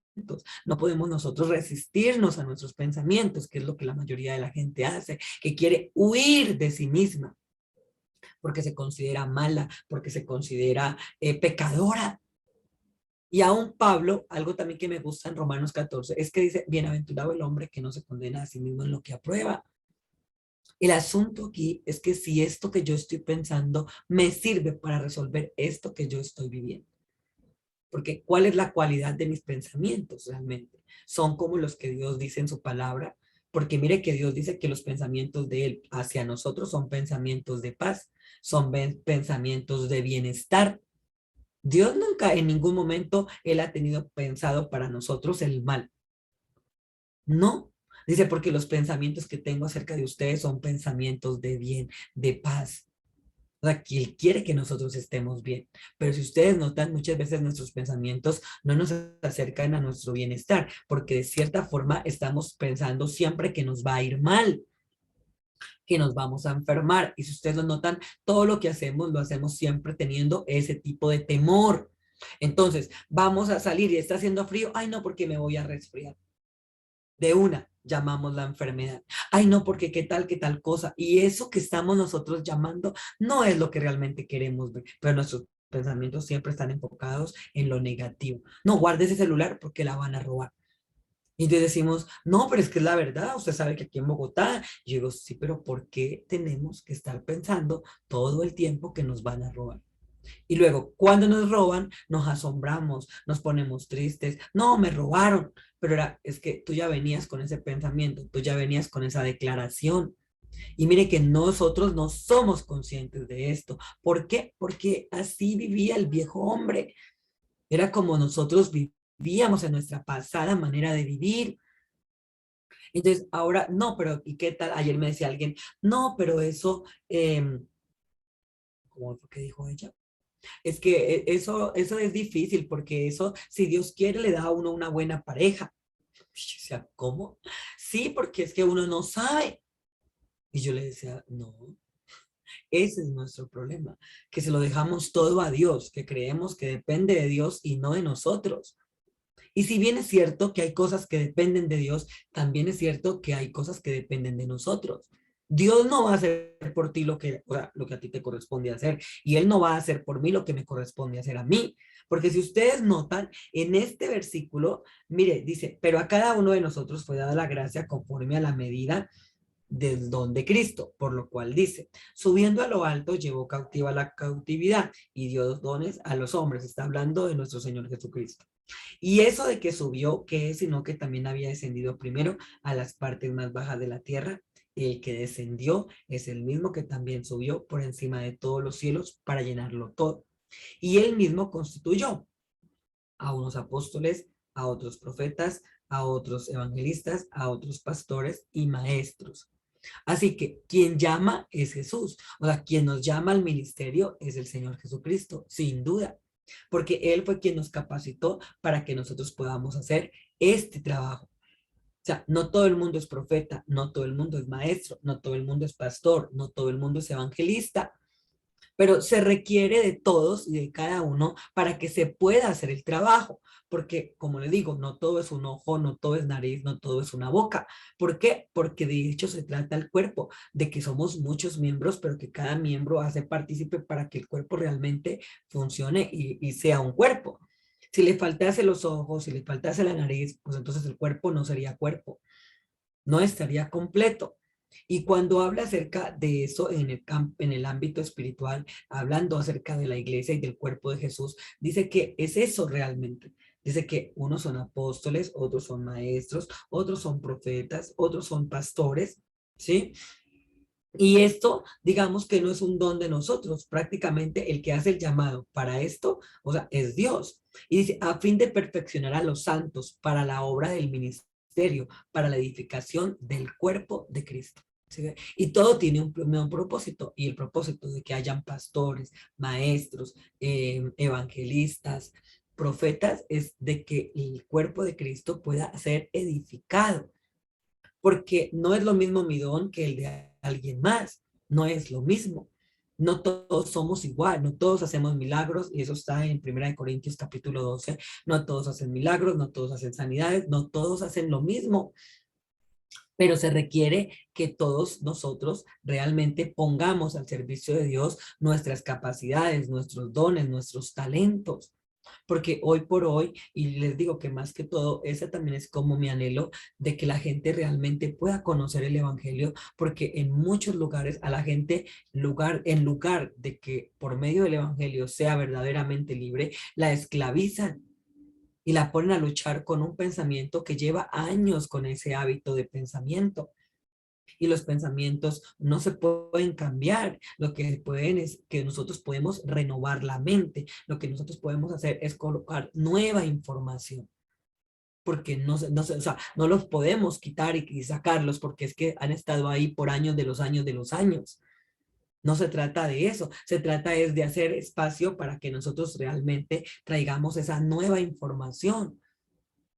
no podemos nosotros resistirnos a nuestros pensamientos, que es lo que la mayoría de la gente hace, que quiere huir de sí misma, porque se considera mala, porque se considera pecadora. Y aún Pablo, algo también que me gusta en Romanos 14, es que dice, bienaventurado el hombre que no se condena a sí mismo en lo que aprueba. El asunto aquí es que si esto que yo estoy pensando me sirve para resolver esto que yo estoy viviendo. Porque ¿cuál es la cualidad de mis pensamientos realmente? Son como los que Dios dice en su palabra, porque mire que Dios dice que los pensamientos de Él hacia nosotros son pensamientos de paz, son pensamientos de bienestar. Dios nunca en ningún momento Él ha tenido pensado para nosotros el mal. No. Dice, porque los pensamientos que tengo acerca de ustedes son pensamientos de bien, de paz. O sea, que Él quiere que nosotros estemos bien. Pero si ustedes notan, muchas veces nuestros pensamientos no nos acercan a nuestro bienestar, porque de cierta forma estamos pensando siempre que nos va a ir mal, que nos vamos a enfermar. Y si ustedes lo notan, todo lo que hacemos lo hacemos siempre teniendo ese tipo de temor. Entonces, vamos a salir y está haciendo frío. Ay, no, porque me voy a resfriar. De una llamamos la enfermedad. Ay, no, porque qué tal cosa. Y eso que estamos nosotros llamando no es lo que realmente queremos ver, pero nuestros pensamientos siempre están enfocados en lo negativo. No, guarde ese celular porque la van a robar. Y entonces decimos, no, pero es que es la verdad, usted sabe que aquí en Bogotá, yo digo, sí, pero ¿por qué tenemos que estar pensando todo el tiempo que nos van a robar? Y luego, cuando nos roban, nos asombramos, nos ponemos tristes. No, me robaron. Pero es que tú ya venías con ese pensamiento, tú ya venías con esa declaración. Y mire que nosotros no somos conscientes de esto. ¿Por qué? Porque así vivía el viejo hombre. Era como nosotros vivíamos en nuestra pasada manera de vivir. Entonces, ahora, no, pero ¿y qué tal? Ayer me decía alguien, no, pero eso, ¿cómo fue que dijo ella? Es que eso es difícil porque eso, si Dios quiere, le da a uno una buena pareja. O sea, ¿cómo? Sí, porque es que uno no sabe. Y yo le decía, no, ese es nuestro problema, que se lo dejamos todo a Dios, que creemos que depende de Dios y no de nosotros. Y si bien es cierto que hay cosas que dependen de Dios, también es cierto que hay cosas que dependen de nosotros. Dios no va a hacer por ti lo que, o sea, lo que a ti te corresponde hacer, y Él no va a hacer por mí lo que me corresponde hacer a mí. Porque si ustedes notan, en este versículo, mire, dice, pero a cada uno de nosotros fue dada la gracia conforme a la medida del don de Cristo, por lo cual dice, subiendo a lo alto, llevó cautiva la cautividad y dio dones a los hombres. Está hablando de nuestro Señor Jesucristo. Y eso de que subió, ¿qué es? Sino que también había descendido primero a las partes más bajas de la tierra. El que descendió es el mismo que también subió por encima de todos los cielos para llenarlo todo. Y él mismo constituyó a unos apóstoles, a otros profetas, a otros evangelistas, a otros pastores y maestros. Así que quien llama es Jesús. O sea, quien nos llama al ministerio es el Señor Jesucristo, sin duda, porque Él fue quien nos capacitó para que nosotros podamos hacer este trabajo. O sea, no todo el mundo es profeta, no todo el mundo es maestro, no todo el mundo es pastor, no todo el mundo es evangelista, pero se requiere de todos y de cada uno para que se pueda hacer el trabajo, porque como le digo, no todo es un ojo, no todo es nariz, no todo es una boca. ¿Por qué? Porque de hecho se trata el cuerpo, de que somos muchos miembros, pero que cada miembro hace partícipe para que el cuerpo realmente funcione y sea un cuerpo. Si le faltase los ojos, si le faltase la nariz, pues entonces el cuerpo no sería cuerpo, no estaría completo. Y cuando habla acerca de eso en el ámbito espiritual, hablando acerca de la iglesia y del cuerpo de Jesús, dice que es eso realmente. Dice que unos son apóstoles, otros son maestros, otros son profetas, otros son pastores, ¿sí? Y esto, digamos que no es un don de nosotros, prácticamente el que hace el llamado para esto, o sea, es Dios. Y dice, a fin de perfeccionar a los santos para la obra del ministerio, para la edificación del cuerpo de Cristo. ¿Sí? Y todo tiene un propósito, y el propósito de que hayan pastores, maestros, evangelistas, profetas, es de que el cuerpo de Cristo pueda ser edificado, porque no es lo mismo mi don que el de alguien más, no es lo mismo. No todos somos igual, no todos hacemos milagros, y eso está en 1 Corintios capítulo 12. No todos hacen milagros, no todos hacen sanidades, no todos hacen lo mismo, pero se requiere que todos nosotros realmente pongamos al servicio de Dios nuestras capacidades, nuestros dones, nuestros talentos. Porque hoy por hoy, y les digo que más que todo, ese también es como mi anhelo de que la gente realmente pueda conocer el evangelio, porque en muchos lugares a la gente, en lugar de que por medio del evangelio sea verdaderamente libre, la esclavizan y la ponen a luchar con un pensamiento que lleva años con ese hábito de pensamiento. Y los pensamientos no se pueden cambiar. Lo que pueden es que nosotros podemos renovar la mente. Lo que nosotros podemos hacer es colocar nueva información, porque o sea, no los podemos quitar y sacarlos porque es que han estado ahí por años de los años de los años. No se trata de eso, se trata es de hacer espacio para que nosotros realmente traigamos esa nueva información.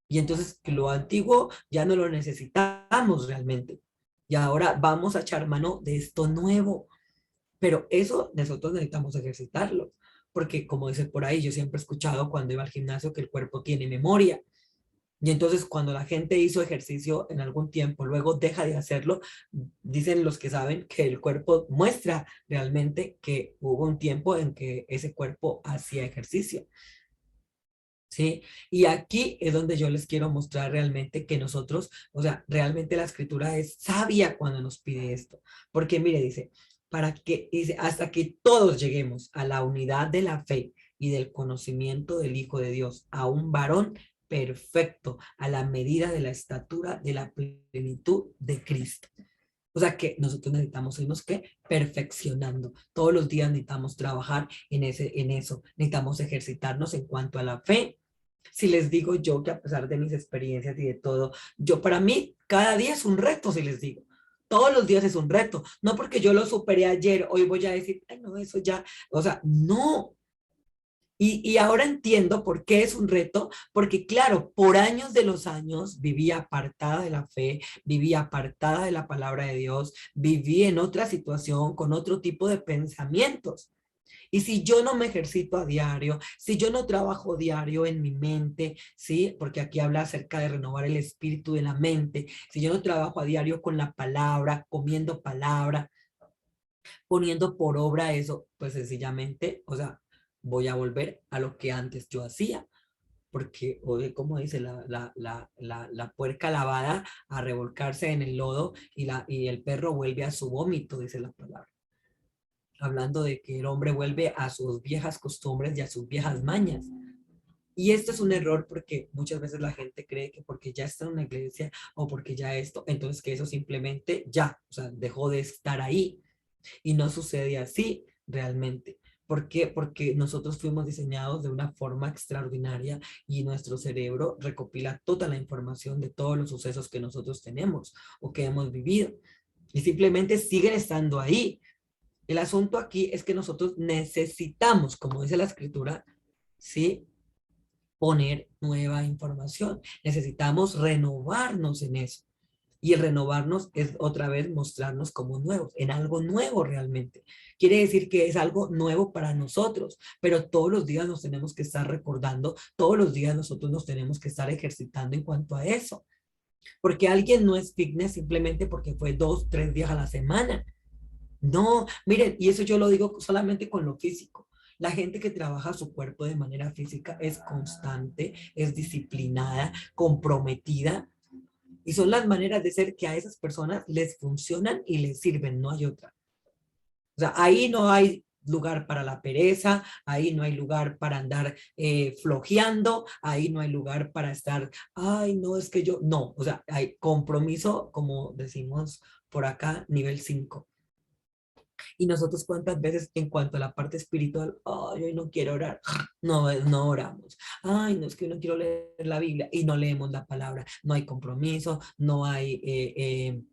Y entonces lo antiguo ya no lo necesitamos realmente. Y ahora vamos a echar mano de esto nuevo. Pero eso nosotros necesitamos ejercitarlo. Porque como dice por ahí, yo siempre he escuchado cuando iba al gimnasio que el cuerpo tiene memoria. Y entonces cuando la gente hizo ejercicio en algún tiempo, luego deja de hacerlo, dicen los que saben que el cuerpo muestra realmente que hubo un tiempo en que ese cuerpo hacía ejercicio. ¿Sí? Y aquí es donde yo les quiero mostrar realmente que nosotros, o sea, realmente la escritura es sabia cuando nos pide esto. Porque mire, dice, dice, hasta que todos lleguemos a la unidad de la fe y del conocimiento del Hijo de Dios, a un varón perfecto, a la medida de la estatura de la plenitud de Cristo. O sea que nosotros necesitamos irnos que perfeccionando. Todos los días necesitamos trabajar en eso. Necesitamos ejercitarnos en cuanto a la fe. Si les digo yo que a pesar de mis experiencias y de todo, yo para mí cada día es un reto, si les digo. Todos los días es un reto. No porque yo lo superé ayer, hoy voy a decir, ay, no, eso ya. O sea, no. Y ahora entiendo por qué es un reto, porque claro, por años de los años viví apartada de la fe, viví apartada de la palabra de Dios, viví en otra situación con otro tipo de pensamientos. Y si yo no me ejercito a diario, si yo no trabajo diario en mi mente, ¿sí? Porque aquí habla acerca de renovar el espíritu de la mente. Si yo no trabajo a diario con la palabra, comiendo palabra, poniendo por obra eso, pues sencillamente, o sea, voy a volver a lo que antes yo hacía. Porque, oye, como dice, la puerca lavada a revolcarse en el lodo y el perro vuelve a su vómito, dice la palabra. Hablando de que el hombre vuelve a sus viejas costumbres y a sus viejas mañas. Y esto es un error porque muchas veces la gente cree que porque ya está en una iglesia o porque ya esto, entonces que eso simplemente ya, o sea, dejó de estar ahí. Y no sucede así realmente. ¿Por qué? Porque nosotros fuimos diseñados de una forma extraordinaria y nuestro cerebro recopila toda la información de todos los sucesos que nosotros tenemos o que hemos vivido. Y simplemente siguen estando ahí. El asunto aquí es que nosotros necesitamos, como dice la escritura, ¿sí? Poner nueva información. Necesitamos renovarnos en eso. Y el renovarnos es otra vez mostrarnos como nuevos, en algo nuevo realmente. Quiere decir que es algo nuevo para nosotros, pero todos los días nos tenemos que estar recordando, todos los días nosotros nos tenemos que estar ejercitando en cuanto a eso. Porque alguien no es fitness simplemente porque fue 2, 3 días a la semana. No, miren, y eso yo lo digo solamente con lo físico. La gente que trabaja su cuerpo de manera física es constante, es disciplinada, comprometida, y son las maneras de ser que a esas personas les funcionan y les sirven, no hay otra. O sea, ahí no hay lugar para la pereza, ahí no hay lugar para andar flojeando, ahí no hay lugar para estar, ay, no, es que yo, no, o sea, hay compromiso, como decimos por acá, nivel 5. Y nosotros cuántas veces en cuanto a la parte espiritual, ay, hoy no quiero orar, no, no oramos. Ay, no es que no quiero leer la Biblia y no leemos la palabra. No hay compromiso, no hay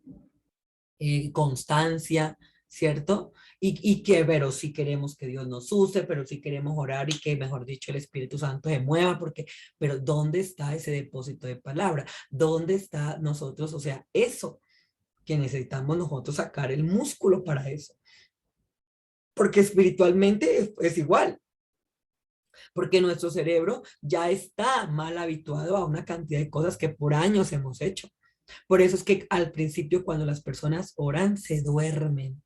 constancia, ¿cierto? Y que, pero sí queremos que Dios nos use, pero sí queremos orar y que, mejor dicho, el Espíritu Santo se mueva, porque, pero ¿dónde está ese depósito de palabra? ¿Dónde está nosotros? O sea, eso que necesitamos nosotros sacar el músculo para eso, porque espiritualmente es igual, porque nuestro cerebro ya está mal habituado a una cantidad de cosas que por años hemos hecho. Por eso es que al principio cuando las personas oran se duermen.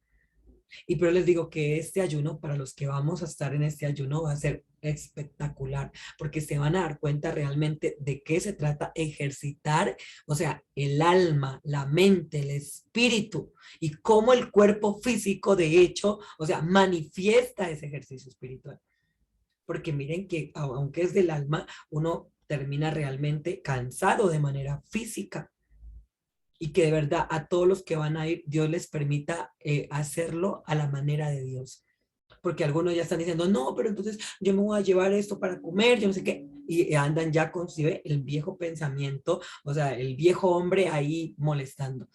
Y pero les digo que este ayuno, para los que vamos a estar en este ayuno, va a ser espectacular, porque se van a dar cuenta realmente de qué se trata ejercitar, o sea, el alma, la mente, el espíritu, y cómo el cuerpo físico, de hecho, o sea, manifiesta ese ejercicio espiritual. Porque miren que aunque es del alma, uno termina realmente cansado de manera física y que de verdad a todos los que van a ir, Dios les permita hacerlo a la manera de Dios. Porque algunos ya están diciendo, no, pero entonces yo me voy a llevar esto para comer, yo no sé qué, y andan ya con ¿sí ve? El viejo pensamiento, o sea, el viejo hombre ahí molestando.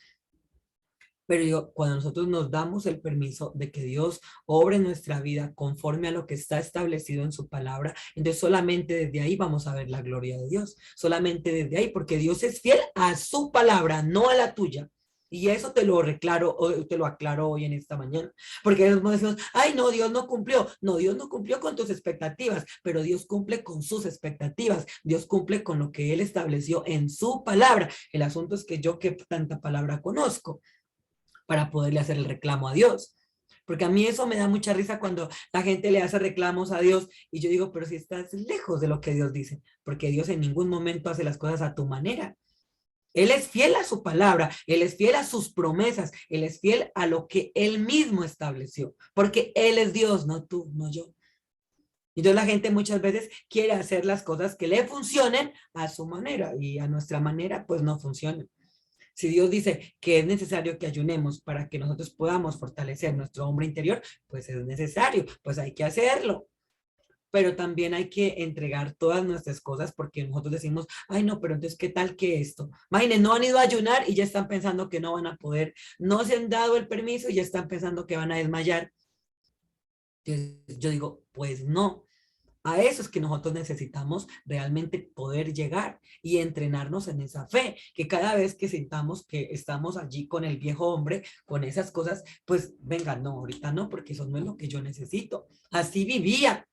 Pero yo, cuando nosotros nos damos el permiso de que Dios obre en nuestra vida conforme a lo que está establecido en su palabra, entonces solamente desde ahí vamos a ver la gloria de Dios. Solamente desde ahí, porque Dios es fiel a su palabra, no a la tuya. Y eso te lo reclaro, te lo aclaro hoy en esta mañana. Porque decimos, ay, no, Dios no cumplió. No, Dios no cumplió con tus expectativas, pero Dios cumple con sus expectativas. Dios cumple con lo que Él estableció en su palabra. El asunto es que yo que tanta palabra conozco para poderle hacer el reclamo a Dios. Porque a mí eso me da mucha risa cuando la gente le hace reclamos a Dios y yo digo, pero si estás lejos de lo que Dios dice, porque Dios en ningún momento hace las cosas a tu manera. Él es fiel a su palabra, Él es fiel a sus promesas, Él es fiel a lo que Él mismo estableció, porque Él es Dios, no tú, no yo. Entonces la gente muchas veces quiere hacer las cosas que le funcionen a su manera y a nuestra manera pues no funcionan. Si Dios dice que es necesario que ayunemos para que nosotros podamos fortalecer nuestro hombre interior, pues es necesario, pues hay que hacerlo. Pero también hay que entregar todas nuestras cosas porque nosotros decimos, ay no, pero entonces, ¿qué tal que esto? Imaginen, no han ido a ayunar y ya están pensando que no van a poder, no se han dado el permiso y ya están pensando que van a desmayar. Entonces, yo digo, pues no, A eso es que nosotros necesitamos realmente poder llegar y entrenarnos en esa fe, que cada vez que sintamos que estamos allí con el viejo hombre, con esas cosas, pues venga, no, ahorita no, porque eso no es lo que yo necesito. Así vivía.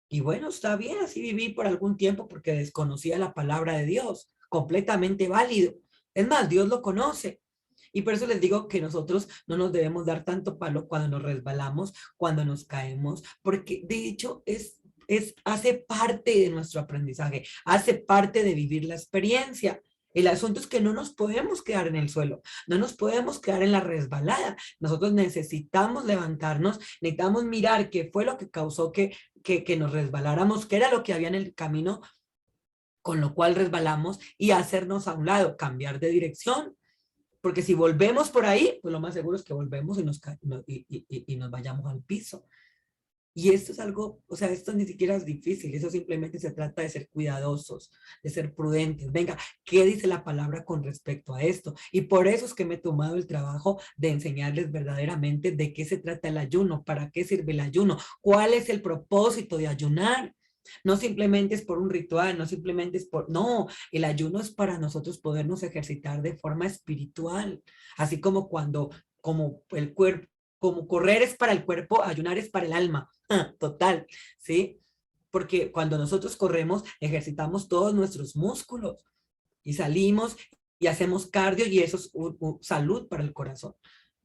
Y bueno, está bien, así viví por algún tiempo porque desconocía la palabra de Dios, completamente válido. Es más, Dios lo conoce. Y por eso les digo que nosotros no nos debemos dar tanto palo cuando nos resbalamos, cuando nos caemos, porque de hecho hace parte de nuestro aprendizaje, hace parte de vivir la experiencia. El asunto es que no nos podemos quedar en el suelo, no nos podemos quedar en la resbalada. Nosotros necesitamos levantarnos, necesitamos mirar qué fue lo que causó que nos resbaláramos, qué era lo que había en el camino con lo cual resbalamos y hacernos a un lado, cambiar de dirección, porque si volvemos por ahí, pues lo más seguro es que volvemos y nos vayamos al piso. Y esto es algo, o sea, esto ni siquiera es difícil, eso simplemente se trata de ser cuidadosos, de ser prudentes. Venga, ¿qué dice la palabra con respecto a esto? Y por eso es que me he tomado el trabajo de enseñarles verdaderamente de qué se trata el ayuno, para qué sirve el ayuno, cuál es el propósito de ayunar. No simplemente es por un ritual, no simplemente es por... No, el ayuno es para nosotros podernos ejercitar de forma espiritual, así como como el cuerpo, como correr es para el cuerpo, ayunar es para el alma. Total, ¿sí? Porque cuando nosotros corremos, ejercitamos todos nuestros músculos y salimos y hacemos cardio y eso es salud para el corazón.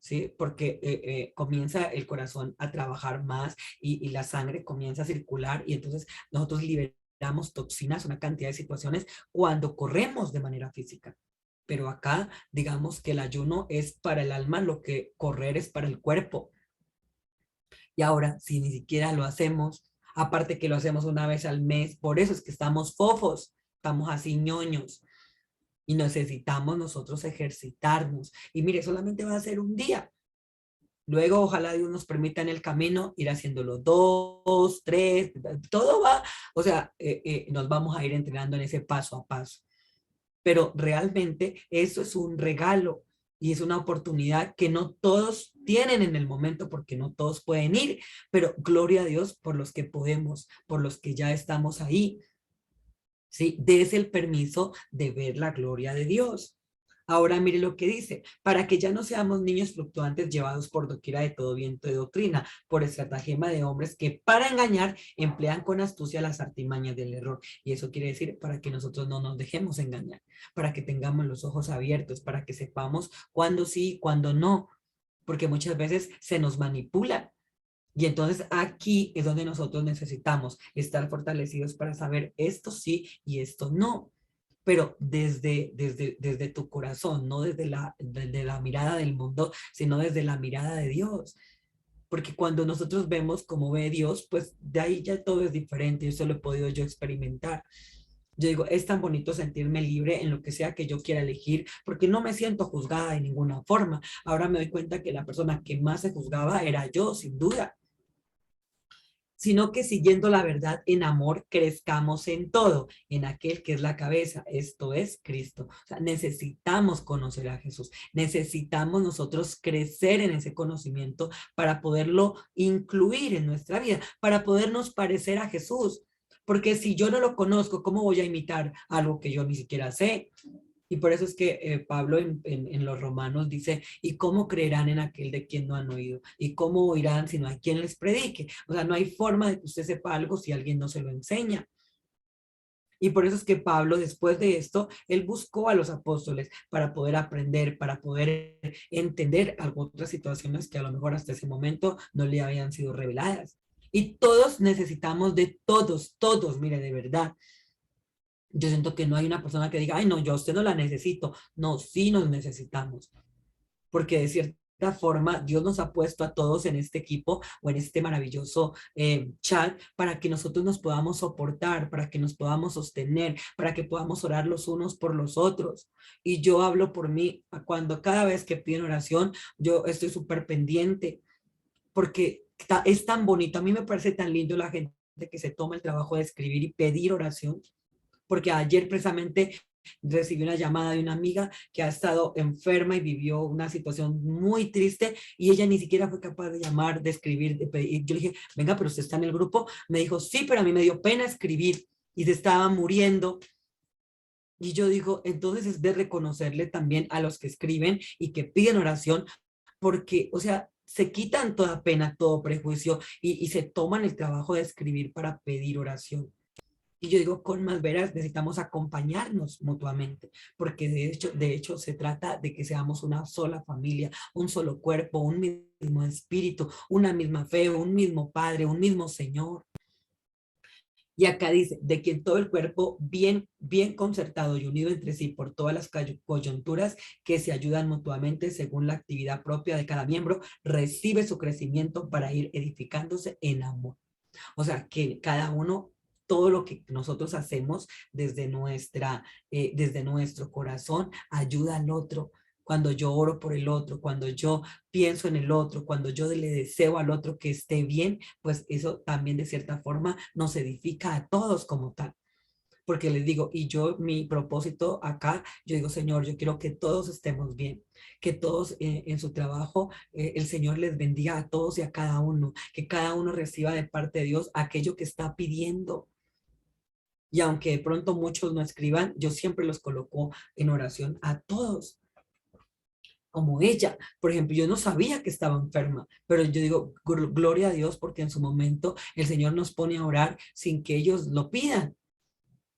¿Sí? Porque comienza el corazón a trabajar más y la sangre comienza a circular y entonces nosotros liberamos toxinas, una cantidad de situaciones cuando corremos de manera física. Pero acá, digamos que el ayuno es para el alma lo que correr es para el cuerpo. Y ahora, si ni siquiera lo hacemos, aparte que lo hacemos una vez al mes, por eso es que estamos fofos, estamos así ñoños y necesitamos nosotros ejercitarnos. Y mire, solamente va a ser un día. Luego, ojalá Dios nos permita en el camino ir haciéndolo dos, tres, todo va, o sea, nos vamos a ir entrenando en ese paso a paso. Pero realmente eso es un regalo y es una oportunidad que no todos tienen en el momento porque no todos pueden ir, pero gloria a Dios por los que podemos, por los que ya estamos ahí. ¿Sí? Des el permiso de ver la gloria de Dios. Ahora mire lo que dice, para que ya no seamos niños fluctuantes llevados por doquiera de todo viento de doctrina, por estratagema de hombres que para engañar emplean con astucia las artimañas del error. Y eso quiere decir para que nosotros no nos dejemos engañar, para que tengamos los ojos abiertos, para que sepamos cuándo sí y cuándo no, porque muchas veces se nos manipula. Y entonces aquí es donde nosotros necesitamos estar fortalecidos para saber esto sí y esto no, pero desde tu corazón, no desde la mirada del mundo, sino desde la mirada de Dios. Porque cuando nosotros vemos cómo ve Dios, pues de ahí ya todo es diferente, eso lo he podido yo experimentar. Yo digo, es tan bonito sentirme libre en lo que sea que yo quiera elegir, porque no me siento juzgada de ninguna forma. Ahora me doy cuenta que la persona que más se juzgaba era yo, sin duda, sino que siguiendo la verdad en amor crezcamos en todo, en aquel que es la cabeza, esto es Cristo. O sea, necesitamos conocer a Jesús, necesitamos nosotros crecer en ese conocimiento para poderlo incluir en nuestra vida, para podernos parecer a Jesús. Porque si yo no lo conozco, ¿cómo voy a imitar algo que yo ni siquiera sé? Y por eso es que Pablo en los Romanos dice, ¿y cómo creerán en aquel de quien no han oído? ¿Y cómo oirán si no hay quien les predique? O sea, no hay forma de que usted sepa algo si alguien no se lo enseña. Y por eso es que Pablo, después de esto, él buscó a los apóstoles para poder aprender, para poder entender otras situaciones que a lo mejor hasta ese momento no le habían sido reveladas. Y todos necesitamos de todos, todos, mire, de verdad. Yo siento que no hay una persona que diga, ay, no, yo a usted no la necesito. No, sí nos necesitamos, porque de cierta forma Dios nos ha puesto a todos en este equipo o en este maravilloso chat para que nosotros nos podamos soportar, para que nos podamos sostener, para que podamos orar los unos por los otros. Y yo hablo por mí, cuando cada vez que pido oración, yo estoy súper pendiente, porque es tan bonito, a mí me parece tan lindo la gente que se toma el trabajo de escribir y pedir oración porque ayer precisamente recibí una llamada de una amiga que ha estado enferma y vivió una situación muy triste y ella ni siquiera fue capaz de llamar, de escribir, de pedir. Yo le dije, venga, pero usted está en el grupo. Me dijo, sí, pero a mí me dio pena escribir y se estaba muriendo. Y yo digo, entonces es de reconocerle también a los que escriben y que piden oración, porque, o sea, se quitan toda pena, todo prejuicio y se toman el trabajo de escribir para pedir oración. Y yo digo, con más veras necesitamos acompañarnos mutuamente, porque de hecho se trata de que seamos una sola familia, un solo cuerpo, un mismo espíritu, una misma fe, un mismo Padre, un mismo Señor. Y acá dice, de quien todo el cuerpo bien concertado y unido entre sí por todas las coyunturas que se ayudan mutuamente según la actividad propia de cada miembro, recibe su crecimiento para ir edificándose en amor. O sea, que cada uno, todo lo que nosotros hacemos desde nuestro corazón, ayuda al otro. Cuando yo oro por el otro, cuando yo pienso en el otro, cuando yo le deseo al otro que esté bien, pues eso también de cierta forma nos edifica a todos como tal. Porque les digo, y yo, mi propósito acá, yo digo, Señor, yo quiero que todos estemos bien, que todos en su trabajo, el Señor les bendiga a todos y a cada uno, que cada uno reciba de parte de Dios aquello que está pidiendo. Y aunque de pronto muchos no escriban, yo siempre los coloco en oración a todos, como ella. Por ejemplo, yo no sabía que estaba enferma, pero yo digo, gloria a Dios, porque en su momento el Señor nos pone a orar sin que ellos lo pidan.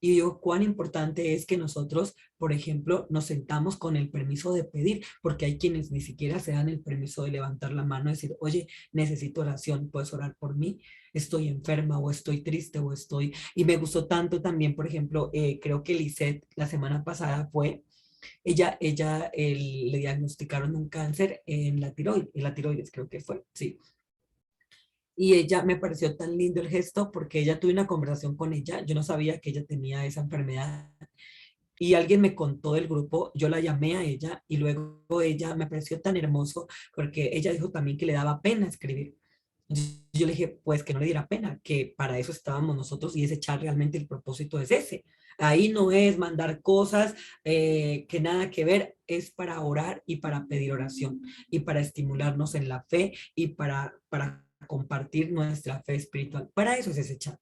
Y digo, cuán importante es que nosotros, por ejemplo, nos sentamos con el permiso de pedir, porque hay quienes ni siquiera se dan el permiso de levantar la mano y decir, oye, necesito oración, ¿puedes orar por mí? Estoy enferma o estoy triste o estoy... Y me gustó tanto también, por ejemplo, creo que Lisette la semana pasada fue, le diagnosticaron un cáncer en la tiroides creo que fue, sí. Y ella me pareció tan lindo el gesto porque ella tuve una conversación con ella, yo no sabía que ella tenía esa enfermedad y alguien me contó del grupo, yo la llamé a ella y luego ella me pareció tan hermoso porque ella dijo también que le daba pena escribir. Yo le dije, pues que no le diera pena, que para eso estábamos nosotros y ese chat realmente el propósito es ese. Ahí no es mandar cosas que nada que ver, es para orar y para pedir oración y para estimularnos en la fe y para compartir nuestra fe espiritual. Para eso es ese chat.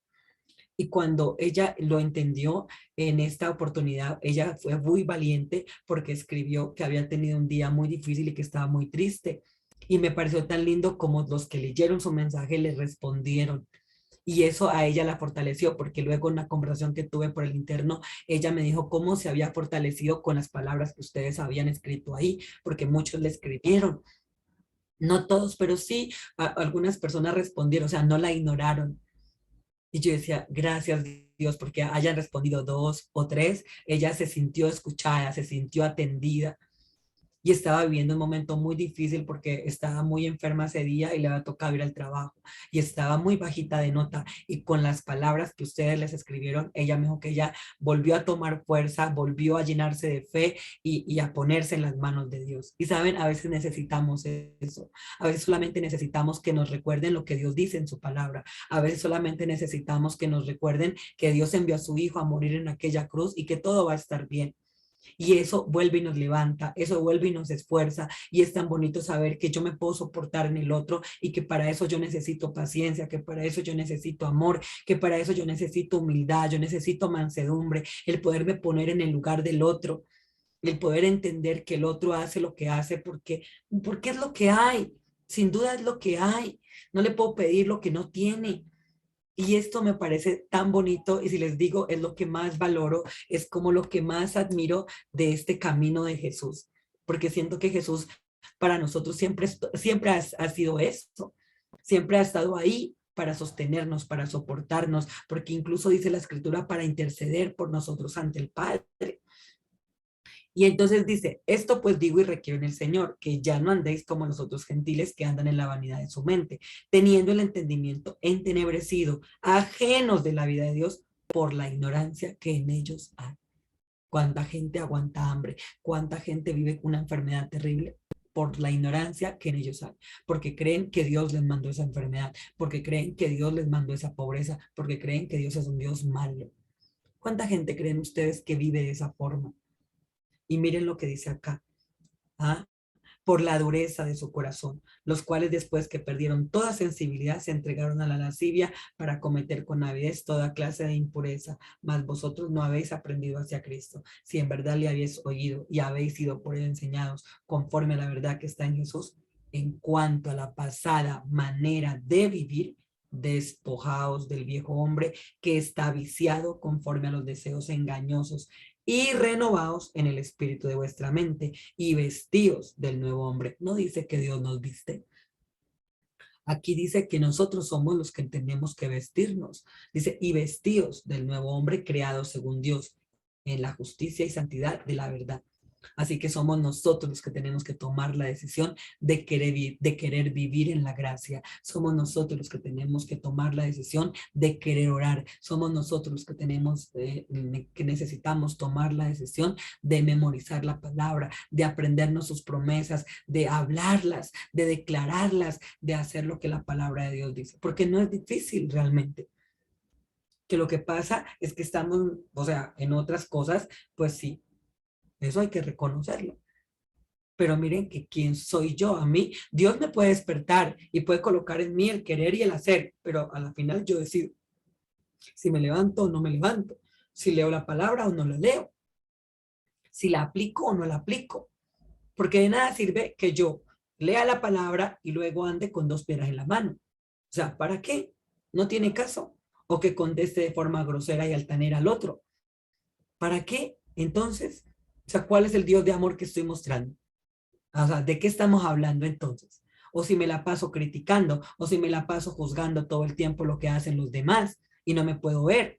Y cuando ella lo entendió en esta oportunidad, ella fue muy valiente porque escribió que había tenido un día muy difícil y que estaba muy triste. Y me pareció tan lindo como los que leyeron su mensaje le respondieron. Y eso a ella la fortaleció, porque luego en una conversación que tuve por el interno, ella me dijo cómo se había fortalecido con las palabras que ustedes habían escrito ahí, porque muchos le escribieron. No todos, pero sí, algunas personas respondieron, o sea, no la ignoraron. Y yo decía, gracias Dios, porque hayan respondido dos o tres, ella se sintió escuchada, se sintió atendida y estaba viviendo un momento muy difícil porque estaba muy enferma ese día y le había tocado ir al trabajo y estaba muy bajita de nota y con las palabras que ustedes les escribieron, ella me dijo que ella volvió a tomar fuerza, volvió a llenarse de fe y a ponerse en las manos de Dios. Y saben, a veces necesitamos eso, a veces solamente necesitamos que nos recuerden lo que Dios dice en su palabra, a veces solamente necesitamos que nos recuerden que Dios envió a su Hijo a morir en aquella cruz y que todo va a estar bien. Y eso vuelve y nos levanta, eso vuelve y nos esfuerza. Y es tan bonito saber que yo me puedo soportar en el otro y que para eso yo necesito paciencia, que para eso yo necesito amor, que para eso yo necesito humildad, yo necesito mansedumbre, el poderme poner en el lugar del otro, el poder entender que el otro hace lo que hace porque es lo que hay, sin duda es lo que hay. No le puedo pedir lo que no tiene. Y esto me parece tan bonito y si les digo, es lo que más valoro, es como lo que más admiro de este camino de Jesús, porque siento que Jesús para nosotros siempre ha sido esto, siempre ha estado ahí para sostenernos, para soportarnos, porque incluso dice la escritura para interceder por nosotros ante el Padre. Y entonces dice, esto pues digo y requiero en el Señor, que ya no andéis como los otros gentiles que andan en la vanidad de su mente, teniendo el entendimiento entenebrecido, ajenos de la vida de Dios por la ignorancia que en ellos hay. ¿Cuánta gente aguanta hambre? ¿Cuánta gente vive con una enfermedad terrible? Por la ignorancia que en ellos hay, porque creen que Dios les mandó esa enfermedad, porque creen que Dios les mandó esa pobreza, porque creen que Dios es un Dios malo ¿Cuánta gente creen ustedes que vive de esa forma? Y miren lo que dice acá. ¿Ah? Por la dureza de su corazón, los cuales después que perdieron toda sensibilidad se entregaron a la lascivia para cometer con avidez toda clase de impureza, mas vosotros no habéis aprendido hacia Cristo, si en verdad le habéis oído y habéis sido por él enseñados conforme a la verdad que está en Jesús, en cuanto a la pasada manera de vivir, despojaos del viejo hombre que está viciado conforme a los deseos engañosos y renovaos en el espíritu de vuestra mente y vestíos del nuevo hombre. No dice que Dios nos viste. Aquí dice que nosotros somos los que tenemos que vestirnos. Dice, y vestíos del nuevo hombre creado según Dios en la justicia y santidad de la verdad. Así que somos nosotros los que tenemos que tomar la decisión de querer vivir en la gracia. Somos nosotros los que tenemos que tomar la decisión de querer orar. Somos nosotros los que que necesitamos tomar la decisión de memorizar la palabra, de aprendernos sus promesas, de hablarlas, de declararlas, de hacer lo que la palabra de Dios dice. Porque no es difícil realmente. Que lo que pasa es que estamos, o sea, en otras cosas, pues sí, eso hay que reconocerlo. Pero miren que quién soy yo. A mí, Dios me puede despertar y puede colocar en mí el querer y el hacer, pero a la final yo decido si me levanto o no me levanto, si leo la palabra o no la leo, si la aplico o no la aplico. Porque de nada sirve que yo lea la palabra y luego ande con dos piedras en la mano. O sea, ¿para qué? No tiene caso. O que conteste de forma grosera y altanera al otro. ¿Para qué? Entonces, o sea, ¿cuál es el Dios de amor que estoy mostrando? O sea, ¿de qué estamos hablando entonces? O si me la paso criticando, o si me la paso juzgando todo el tiempo lo que hacen los demás y no me puedo ver.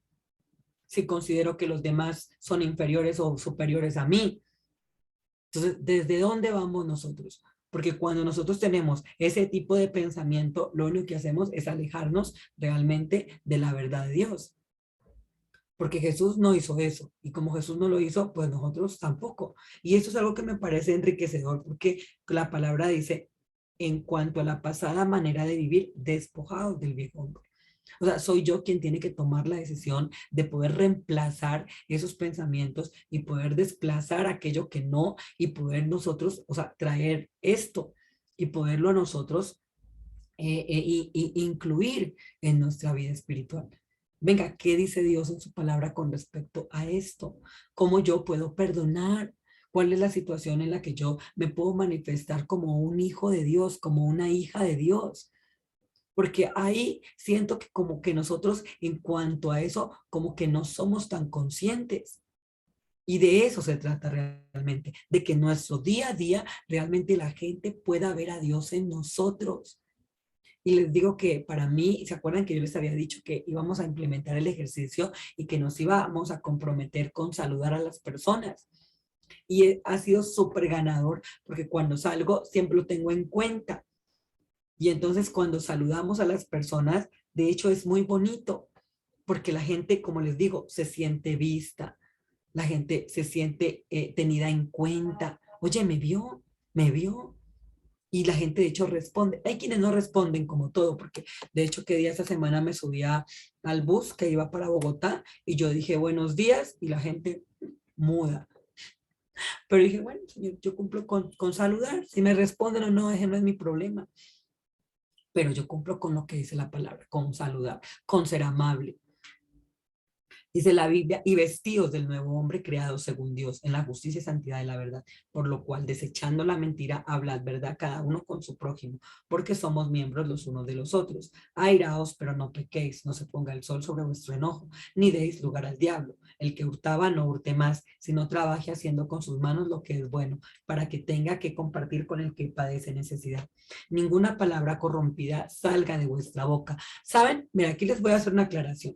Si considero que los demás son inferiores o superiores a mí. Entonces, ¿desde dónde vamos nosotros? Porque cuando nosotros tenemos ese tipo de pensamiento, lo único que hacemos es alejarnos realmente de la verdad de Dios. Porque Jesús no hizo eso. Y como Jesús no lo hizo, pues nosotros tampoco. Y eso es algo que me parece enriquecedor, porque la palabra dice, en cuanto a la pasada manera de vivir, despojados del viejo hombre. O sea, soy yo quien tiene que tomar la decisión de poder reemplazar esos pensamientos y poder desplazar aquello que no y poder nosotros, o sea, traer esto y poderlo nosotros incluir en nuestra vida espiritual. Venga, ¿qué dice Dios en su palabra con respecto a esto? ¿Cómo yo puedo perdonar? ¿Cuál es la situación en la que yo me puedo manifestar como un hijo de Dios, como una hija de Dios? Porque ahí siento que como que nosotros en cuanto a eso, como que no somos tan conscientes. Y de eso se trata realmente, de que nuestro día a día realmente la gente pueda ver a Dios en nosotros. Y les digo que para mí, ¿se acuerdan que yo les había dicho que íbamos a implementar el ejercicio y que nos íbamos a comprometer con saludar a las personas? Y ha sido súper ganador porque cuando salgo siempre lo tengo en cuenta. Y entonces cuando saludamos a las personas, de hecho es muy bonito porque la gente, como les digo, se siente vista, la gente se siente tenida en cuenta. Oye, ¿me vio? ¿Me vio? Y la gente de hecho responde. Hay quienes no responden como todo, porque de hecho que día esta semana me subía al bus que iba para Bogotá y yo dije buenos días y la gente muda. Pero dije, bueno, señor, yo cumplo con saludar. Si me responden o no, ese no es mi problema. Pero yo cumplo con lo que dice la palabra, con saludar, con ser amable. Dice la Biblia, y vestidos del nuevo hombre creado según Dios, en la justicia y santidad de la verdad, por lo cual, desechando la mentira, hablad verdad cada uno con su prójimo, porque somos miembros los unos de los otros. Airaos, pero no pequéis, no se ponga el sol sobre vuestro enojo, ni deis lugar al diablo. El que hurtaba no hurte más, sino trabaje haciendo con sus manos lo que es bueno, para que tenga que compartir con el que padece necesidad. Ninguna palabra corrompida salga de vuestra boca. ¿Saben? Mira, aquí les voy a hacer una aclaración.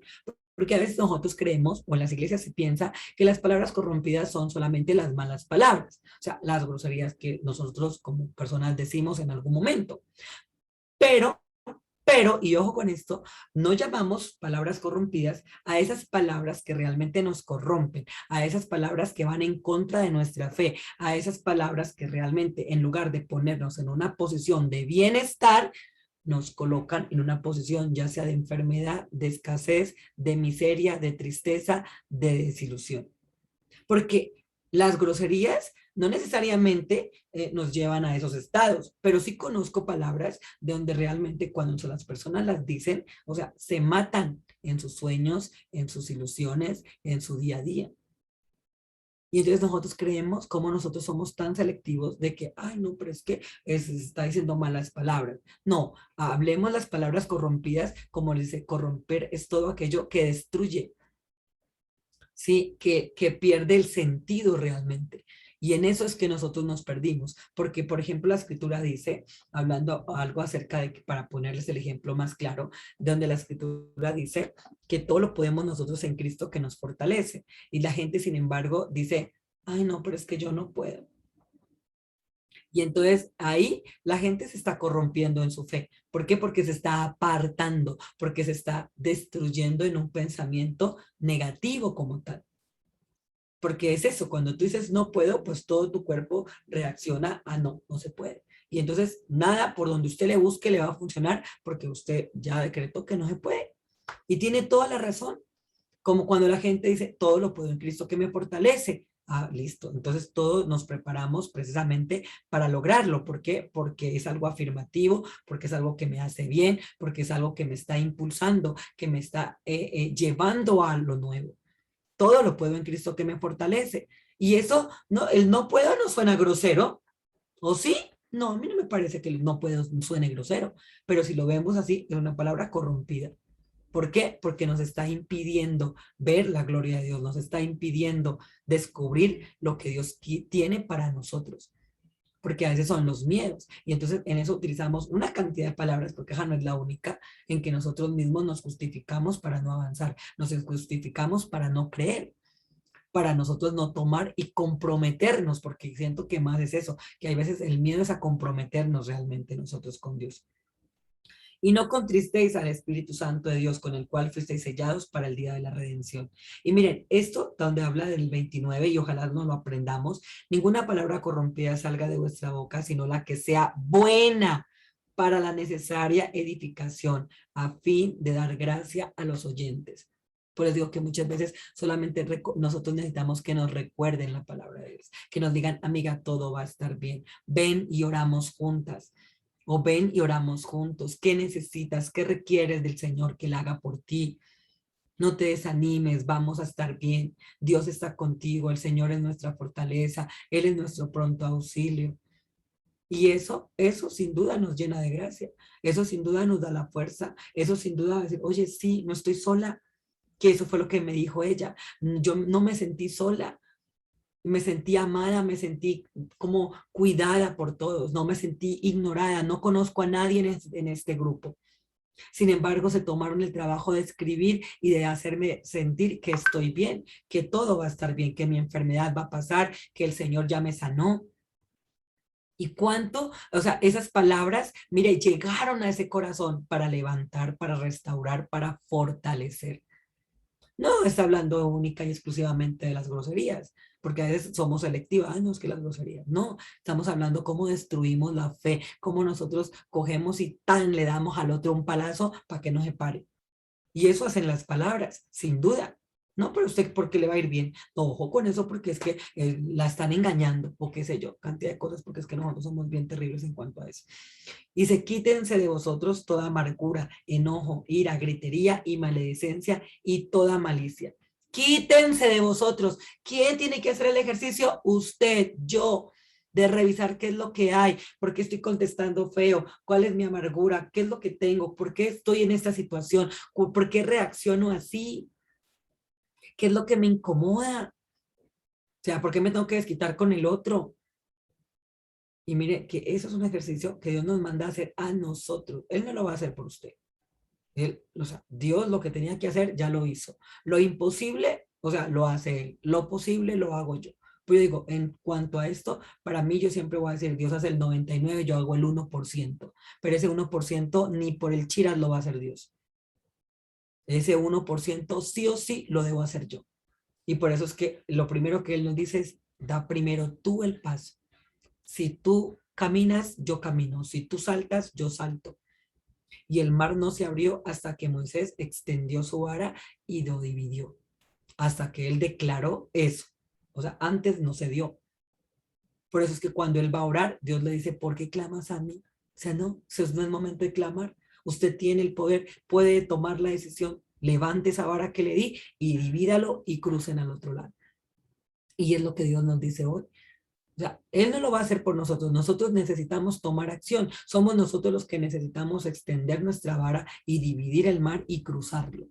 Porque a veces nosotros creemos, o en las iglesias se piensa, que las palabras corrompidas son solamente las malas palabras, o sea, las groserías que nosotros como personas decimos en algún momento. Pero, y ojo con esto, no llamamos palabras corrompidas a esas palabras que realmente nos corrompen, a esas palabras que van en contra de nuestra fe, a esas palabras que realmente en lugar de ponernos en una posición de bienestar, nos colocan en una posición ya sea de enfermedad, de escasez, de miseria, de tristeza, de desilusión. Porque las groserías no necesariamente nos llevan a esos estados, pero sí conozco palabras de donde realmente cuando las personas las dicen, o sea, se matan en sus sueños, en sus ilusiones, en su día a día. Y entonces nosotros creemos como nosotros somos tan selectivos de que, ay, no, pero es que está diciendo malas palabras. No, hablemos las palabras corrompidas, como dice, corromper es todo aquello que destruye, ¿sí? Que pierde el sentido realmente. Y en eso es que nosotros nos perdimos, porque por ejemplo la escritura dice, hablando algo acerca de que, para ponerles el ejemplo más claro, donde la escritura dice que todo lo podemos nosotros en Cristo que nos fortalece. Y la gente, sin embargo, dice, ay no, pero es que yo no puedo. Y entonces ahí la gente se está corrompiendo en su fe. ¿Por qué? Porque se está apartando, porque se está destruyendo en un pensamiento negativo como tal. Porque es eso, cuando tú dices no puedo, pues todo tu cuerpo reacciona a no, no se puede. Y entonces nada por donde usted le busque le va a funcionar porque usted ya decretó que no se puede. Y tiene toda la razón. Como cuando la gente dice todo lo puedo en Cristo que me fortalece. Ah, listo. Entonces todos nos preparamos precisamente para lograrlo. ¿Por qué? Porque es algo afirmativo, porque es algo que me hace bien, porque es algo que me está impulsando, que me está llevando a lo nuevo. Todo lo puedo en Cristo que me fortalece. Y eso, no, el no puedo no suena grosero, ¿o sí? No, a mí no me parece que el no puedo suene grosero, pero si lo vemos así, es una palabra corrompida. ¿Por qué? Porque nos está impidiendo ver la gloria de Dios, nos está impidiendo descubrir lo que Dios tiene para nosotros, porque a veces son los miedos. Y entonces en eso utilizamos una cantidad de palabras, porque esa no es la única, en que nosotros mismos nos justificamos para no avanzar, nos justificamos para no creer, para nosotros no tomar y comprometernos, porque siento que más es eso, que hay veces el miedo es a comprometernos realmente nosotros con Dios. Y no contristéis al Espíritu Santo de Dios, con el cual fuisteis sellados para el día de la redención. Y miren, esto donde habla del 29, y ojalá no lo aprendamos, ninguna palabra corrompida salga de vuestra boca, sino la que sea buena para la necesaria edificación, a fin de dar gracia a los oyentes. Por eso digo que muchas veces solamente nosotros necesitamos que nos recuerden la palabra de Dios, que nos digan, amiga, todo va a estar bien, ven y oramos juntas. O ven y oramos juntos. ¿Qué necesitas? ¿Qué requieres del Señor que Él haga por ti? No te desanimes, vamos a estar bien. Dios está contigo, el Señor es nuestra fortaleza, Él es nuestro pronto auxilio. Y eso sin duda nos llena de gracia. Eso sin duda nos da la fuerza. Eso sin duda va a decir, oye, sí, no estoy sola. Que eso fue lo que me dijo ella. Yo no me sentí sola, me sentí amada, me sentí como cuidada por todos, no me sentí ignorada, no conozco a nadie en este grupo. Sin embargo, se tomaron el trabajo de escribir y de hacerme sentir que estoy bien, que todo va a estar bien, que mi enfermedad va a pasar, que el Señor ya me sanó. Y cuánto, o sea, esas palabras, mire, llegaron a ese corazón para levantar, para restaurar, para fortalecer. No está hablando única y exclusivamente de las groserías, porque a veces somos selectivas, ay, no es que las groserías, no, estamos hablando cómo destruimos la fe, cómo nosotros cogemos y tan le damos al otro un palazo para que no se pare. Y eso hacen las palabras, sin duda. No, pero usted, ¿por qué le va a ir bien? No, ojo con eso porque es que la están engañando, o qué sé yo, cantidad de cosas, porque es que nosotros somos bien terribles en cuanto a eso. Y se quítense de vosotros toda amargura, enojo, ira, gritería y maledicencia y toda malicia. Quítense de vosotros. ¿Quién tiene que hacer el ejercicio? Usted, yo, de revisar qué es lo que hay, por qué estoy contestando feo, cuál es mi amargura, qué es lo que tengo, por qué estoy en esta situación, por qué reacciono así, qué es lo que me incomoda, o sea, por qué me tengo que desquitar con el otro. Y mire que eso es un ejercicio que Dios nos manda a hacer a nosotros. Él no lo va a hacer por usted. Él, o sea, Dios lo que tenía que hacer ya lo hizo. Lo imposible, o sea, lo hace Él. Lo posible lo hago yo. Pues yo digo, en cuanto a esto, para mí yo siempre voy a decir, Dios hace el 99, yo hago el 1%. Pero ese 1% ni por el chiras lo va a hacer Dios. Ese 1% sí o sí lo debo hacer yo. Y por eso es que lo primero que Él nos dice es, da primero tú el paso. Si tú caminas, yo camino. Si tú saltas, yo salto. Y el mar no se abrió hasta que Moisés extendió su vara y lo dividió, hasta que él declaró eso. O sea, antes no se dio. Por eso es que cuando él va a orar, Dios le dice, ¿por qué clamas a mí? O sea, no, si no es momento de clamar. Usted tiene el poder, puede tomar la decisión, levante esa vara que le di y divídalo y crucen al otro lado. Y es lo que Dios nos dice hoy. O sea, Él no lo va a hacer por nosotros. Nosotros necesitamos tomar acción. Somos nosotros los que necesitamos extender nuestra vara y dividir el mar y cruzarlo.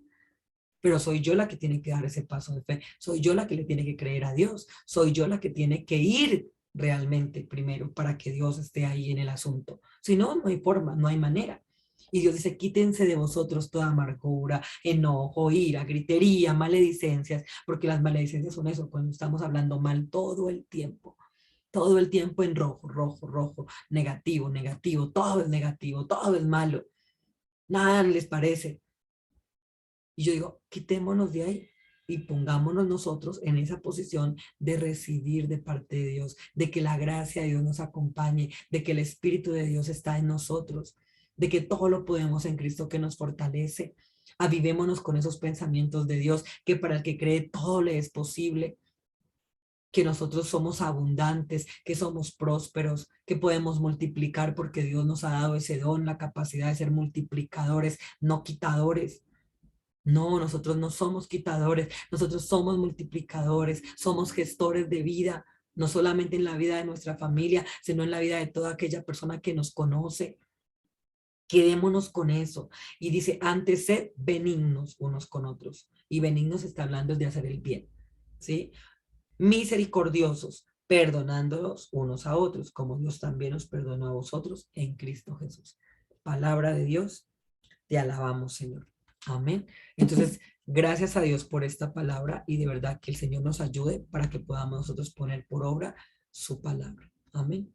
Pero soy yo la que tiene que dar ese paso de fe. Soy yo la que le tiene que creer a Dios. Soy yo la que tiene que ir realmente primero para que Dios esté ahí en el asunto. Si no, no hay forma, no hay manera. Y Dios dice, quítense de vosotros toda amargura, enojo, ira, gritería, maledicencias, porque las maledicencias son eso, cuando estamos hablando mal todo el tiempo en rojo, rojo, rojo, negativo, negativo, todo es malo, nada les parece. Y yo digo, quitémonos de ahí y pongámonos nosotros en esa posición de recibir de parte de Dios, de que la gracia de Dios nos acompañe, de que el Espíritu de Dios está en nosotros, de que todo lo podemos en Cristo que nos fortalece. Avivémonos con esos pensamientos de Dios, que para el que cree todo le es posible, que nosotros somos abundantes, que somos prósperos, que podemos multiplicar porque Dios nos ha dado ese don, la capacidad de ser multiplicadores, no quitadores. No, nosotros no somos quitadores, nosotros somos multiplicadores, somos gestores de vida, no solamente en la vida de nuestra familia, sino en la vida de toda aquella persona que nos conoce. Quedémonos con eso. Y dice, antes sed benignos unos con otros. Y benignos está hablando de hacer el bien, ¿sí? Misericordiosos, perdonándolos unos a otros, como Dios también os perdonó a vosotros en Cristo Jesús. Palabra de Dios, te alabamos, Señor. Amén. Entonces, gracias a Dios por esta palabra y de verdad que el Señor nos ayude para que podamos nosotros poner por obra su palabra. Amén.